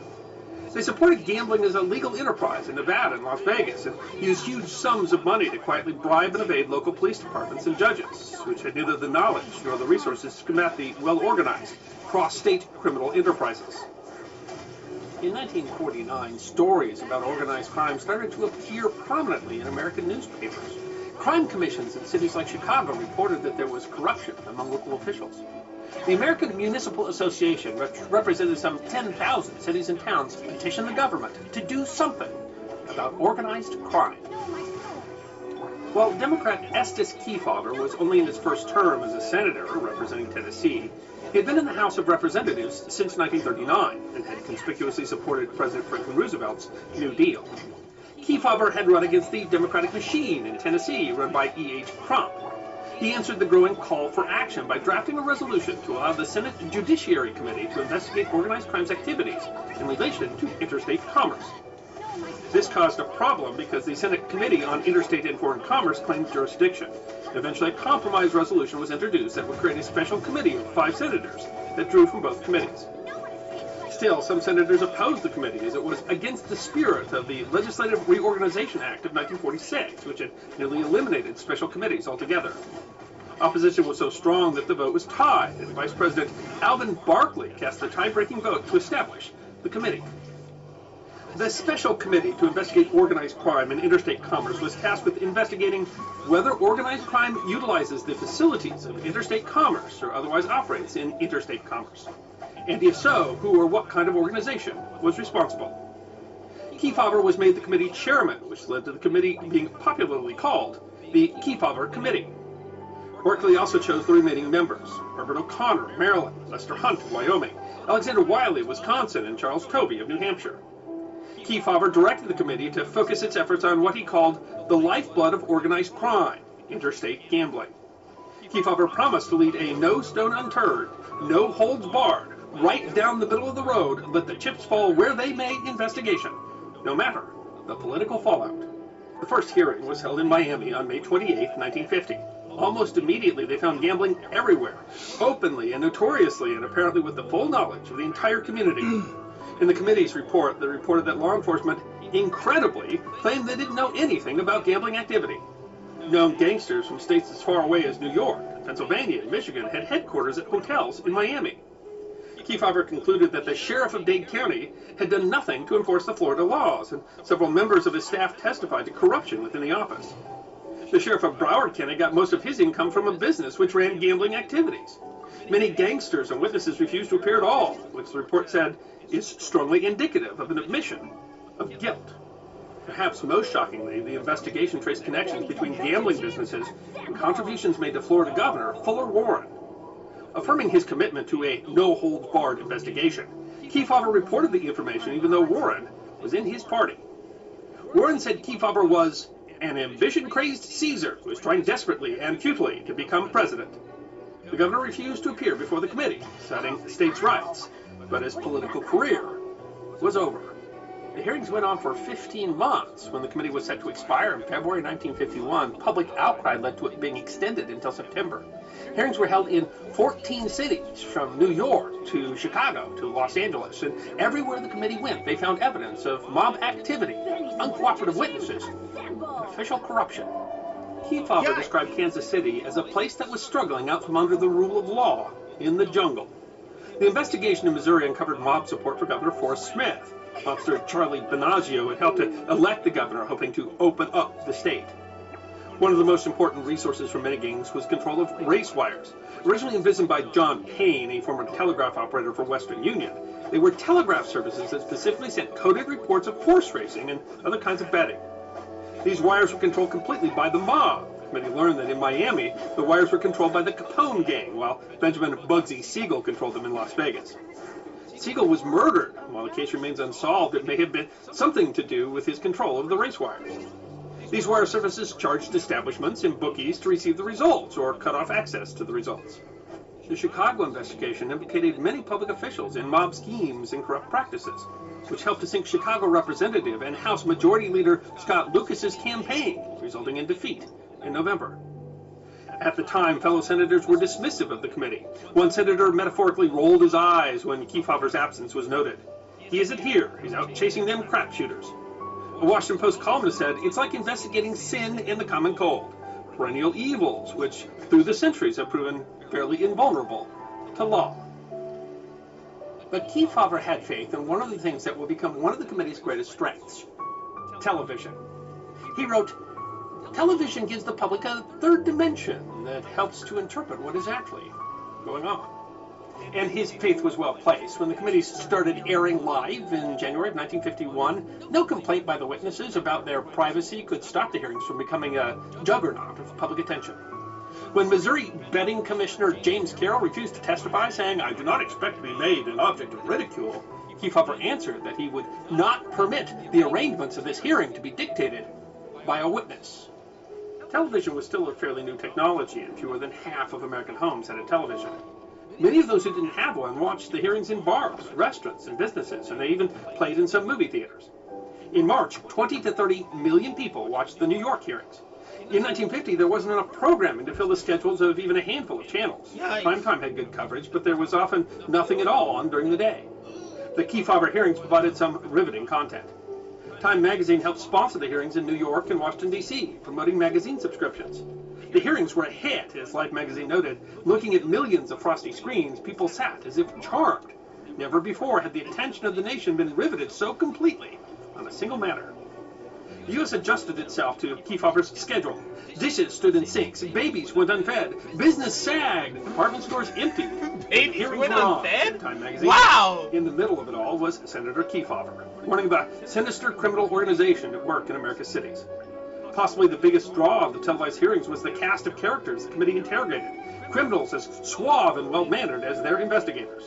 They supported gambling as a legal enterprise in Nevada and Las Vegas and used huge sums of money to quietly bribe and evade local police departments and judges, which had neither the knowledge nor the resources to combat the well-organized, cross-state criminal enterprises. In 1949, stories about organized crime started to appear prominently in American newspapers. Crime commissions in cities like Chicago reported that there was corruption among local officials. The American Municipal Association, which represented some 10,000 cities and towns, petitioned the government to do something about organized crime. While Democrat Estes Kefauver was only in his first term as a senator representing Tennessee, he had been in the House of Representatives since 1939 and had conspicuously supported President Franklin Roosevelt's New Deal. Kefauver had run against the Democratic machine in Tennessee, run by E.H. Crump. He answered the growing call for action by drafting a resolution to allow the Senate Judiciary Committee to investigate organized crimes activities in relation to interstate commerce. This caused a problem because the Senate Committee on Interstate and Foreign Commerce claimed jurisdiction. Eventually, a compromise resolution was introduced that would create a special committee of 5 senators that drew from both committees. Still, some senators opposed the committee as it was against the spirit of the Legislative Reorganization Act of 1946, which had nearly eliminated special committees altogether. Opposition was so strong that the vote was tied, and Vice President Alvin Barkley cast the tie-breaking vote to establish the committee. The Special Committee to investigate organized crime and interstate commerce was tasked with investigating whether organized crime utilizes the facilities of interstate commerce or otherwise operates in interstate commerce. And if so, who or what kind of organization was responsible? Kefauver was made the committee chairman, which led to the committee being popularly called the Kefauver Committee. Barkley also chose the remaining members: Herbert O'Connor of Maryland, Lester Hunt of Wyoming, Alexander Wiley of Wisconsin, and Charles Tobey of New Hampshire. Kefauver directed the committee to focus its efforts on what he called the lifeblood of organized crime, interstate gambling. Kefauver promised to lead a no stone unturned, no holds barred, right down the middle of the road, let the chips fall where they may investigation, no matter the political fallout. The first hearing was held in Miami on May 28, 1950. Almost immediately, they found gambling everywhere, openly and notoriously, and apparently with the full knowledge of the entire community. In the committee's report, they reported that law enforcement, incredibly, claimed they didn't know anything about gambling activity. Known gangsters from states as far away as New York, Pennsylvania, and Michigan had headquarters at hotels in Miami. Kefauver concluded that the sheriff of Dade County had done nothing to enforce the Florida laws, and several members of his staff testified to corruption within the office. The sheriff of Broward County got most of his income from a business which ran gambling activities. Many gangsters and witnesses refused to appear at all, which the report said is strongly indicative of an admission of guilt. Perhaps most shockingly, the investigation traced connections between gambling businesses and contributions made to Florida Governor Fuller Warren. Affirming his commitment to a no-holds-barred investigation, Kefauver reported the information even though Warren was in his party. Warren said Kefauver was an ambition-crazed Caesar who was trying desperately and futilely to become president. The governor refused to appear before the committee, citing states' rights, but his political career was over. The hearings went on for 15 months. When the committee was set to expire in February 1951, public outcry led to it being extended until September. Hearings were held in 14 cities, from New York to Chicago to Los Angeles, and everywhere the committee went, they found evidence of mob activity, uncooperative witnesses, and official corruption. Kefauver described Kansas City as a place that was struggling out from under the rule of law in the jungle. The investigation in Missouri uncovered mob support for Governor Forrest Smith. Mobster Charlie Banaggio had helped to elect the governor, hoping to open up the state. One of the most important resources for many gangs was control of race wires. Originally envisioned by John Payne, a former telegraph operator for Western Union, they were telegraph services that specifically sent coded reports of horse racing and other kinds of betting. These wires were controlled completely by the mob. The committee learned that in Miami, the wires were controlled by the Capone gang, while Benjamin Bugsy Siegel controlled them in Las Vegas. Siegel was murdered. While the case remains unsolved, it may have been something to do with his control of the race wires. These wire services charged establishments and bookies to receive the results or cut off access to the results. The Chicago investigation implicated many public officials in mob schemes and corrupt practices, which helped to sink Chicago Representative and House Majority Leader Scott Lucas's campaign, resulting in defeat in November. At the time, fellow senators were dismissive of the committee. One senator metaphorically rolled his eyes when Kefauver's absence was noted. He isn't here. He's out chasing them crap shooters. A Washington Post columnist said, it's like investigating sin in the common cold, perennial evils which, through the centuries, have proven fairly invulnerable to law. But Kefauver had faith in one of the things that will become one of the committee's greatest strengths: television. He wrote, television gives the public a third dimension that helps to interpret what is actually going on. And his faith was well placed. When the committee started airing live in January of 1951, no complaint by the witnesses about their privacy could stop the hearings from becoming a juggernaut of public attention. When Missouri betting commissioner James Carroll refused to testify, saying, "I do not expect to be made an object of ridicule," Kefauver answered that he would not permit the arrangements of this hearing to be dictated by a witness. Television was still a fairly new technology, and fewer than half of American homes had a television. Many of those who didn't have one watched the hearings in bars, restaurants, and businesses, and they even played in some movie theaters. In March, 20 to 30 million people watched the New York hearings. In 1950, there wasn't enough programming to fill the schedules of even a handful of channels. Primetime had good coverage, but there was often nothing at all on during the day. The Kefauver hearings provided some riveting content. Time magazine helped sponsor the hearings in New York and Washington, D.C., promoting magazine subscriptions. The hearings were a hit, as Life magazine noted. Looking at millions of frosty screens, people sat as if charmed. Never before had the attention of the nation been riveted so completely on a single matter. The U.S. adjusted itself to Kefauver's schedule. Dishes stood in sinks, babies went unfed, business sagged, department stores emptied. Babies went unfed? Time magazine. Wow! In the middle of it all was Senator Kefauver, warning of a sinister criminal organization at work in America's cities. Possibly the biggest draw of the televised hearings was the cast of characters the committee interrogated, criminals as suave and well-mannered as their investigators.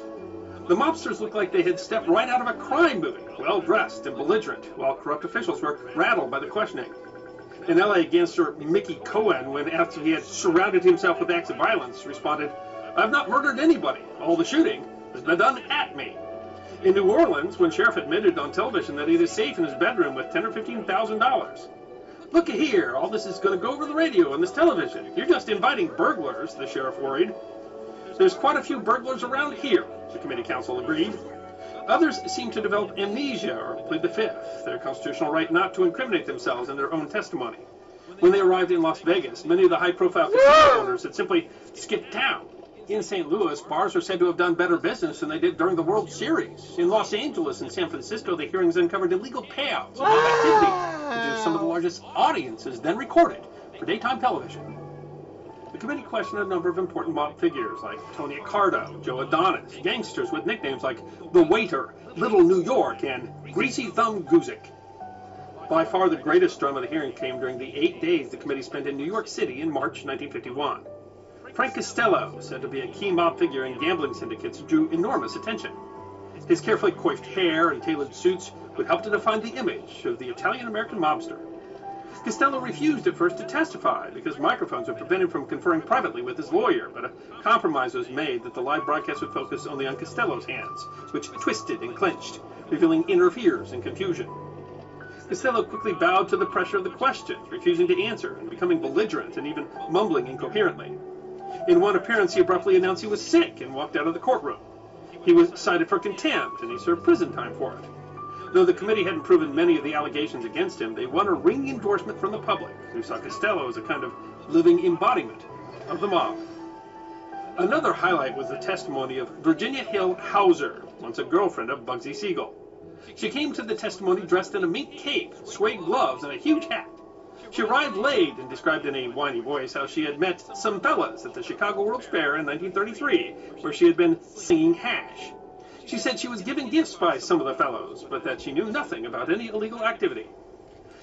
The mobsters looked like they had stepped right out of a crime movie, well-dressed and belligerent, while corrupt officials were rattled by the questioning. In L.A., gangster Mickey Cohen, when after he had surrounded himself with acts of violence, responded, "I've not murdered anybody. All the shooting has been done at me." In New Orleans, when Sheriff admitted on television that he had a safe in his bedroom with $10,000 or $15,000. "Look at here, all this is going to go over the radio and this television. You're just inviting burglars," the sheriff worried. "There's quite a few burglars around here," the committee counsel agreed. Others seemed to develop amnesia or plead the fifth, their constitutional right not to incriminate themselves in their own testimony. When they arrived in Las Vegas, many of the high-profile casino owners had simply skipped town. In St. Louis, bars are said to have done better business than they did during the World Series. In Los Angeles and San Francisco, the hearings uncovered illegal payouts and activity, which is some of the largest audiences then recorded for daytime television. The committee questioned a number of important mob figures like Tony Accardo, Joe Adonis, gangsters with nicknames like The Waiter, Little New York, and Greasy Thumb Guzik. By far the greatest drum of the hearing came during the 8 days the committee spent in New York City in March 1951. Frank Costello, said to be a key mob figure in gambling syndicates, drew enormous attention. His carefully coiffed hair and tailored suits would help to define the image of the Italian-American mobster. Costello refused at first to testify because microphones would prevent him from conferring privately with his lawyer, but a compromise was made that the live broadcast would focus only on Costello's hands, which twisted and clenched, revealing inner fears and confusion. Costello quickly bowed to the pressure of the questions, refusing to answer and becoming belligerent and even mumbling incoherently. In one appearance, he abruptly announced he was sick and walked out of the courtroom. He was cited for contempt, and he served prison time for it. Though the committee hadn't proven many of the allegations against him, they won a ringing endorsement from the public, who saw Costello as a kind of living embodiment of the mob. Another highlight was the testimony of Virginia Hill Hauser, once a girlfriend of Bugsy Siegel. She came to the testimony dressed in a mink cape, suede gloves, and a huge hat. She arrived late and described in a whiny voice how she had met some fellas at the Chicago World's Fair in 1933, where she had been singing hash. She said she was given gifts by some of the fellows, but that she knew nothing about any illegal activity.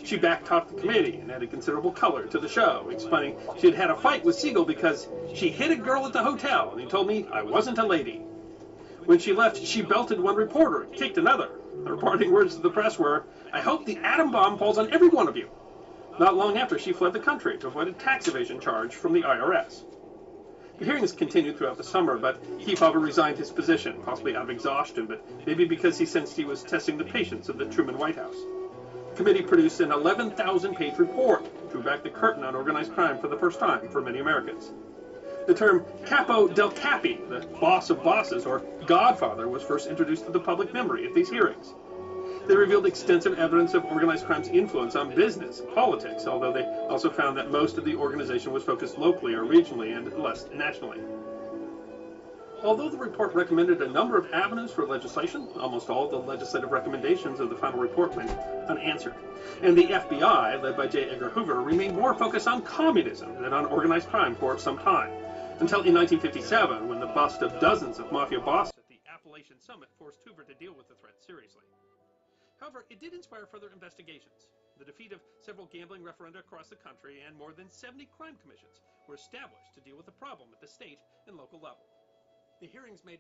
She backtalked the committee and added considerable color to the show, explaining she had had a fight with Siegel because she hit a girl at the hotel and he told me I wasn't a lady. When she left, she belted one reporter and kicked another. Her parting words to the press were, "I hope the atom bomb falls on every one of you." Not long after, she fled the country to avoid a tax evasion charge from the IRS. The hearings continued throughout the summer, but Kefauver resigned his position, possibly out of exhaustion, but maybe because he sensed he was testing the patience of the Truman White House. The committee produced an 11,000-page report, drew back the curtain on organized crime for the first time for many Americans. The term Capo del Capi, the boss of bosses, or godfather, was first introduced to the public memory at these hearings. They revealed extensive evidence of organized crime's influence on business and politics, although they also found that most of the organization was focused locally or regionally and less nationally. Although the report recommended a number of avenues for legislation, almost all the legislative recommendations of the final report went unanswered. And the FBI, led by J. Edgar Hoover, remained more focused on communism than on organized crime for some time. Until in 1957, when the bust of dozens of mafia bosses at the Appalachian Summit forced Hoover to deal with the threat seriously. However, it did inspire further investigations. The defeat of several gambling referenda across the country and more than 70 crime commissions were established to deal with the problem at the state and local level. The hearings made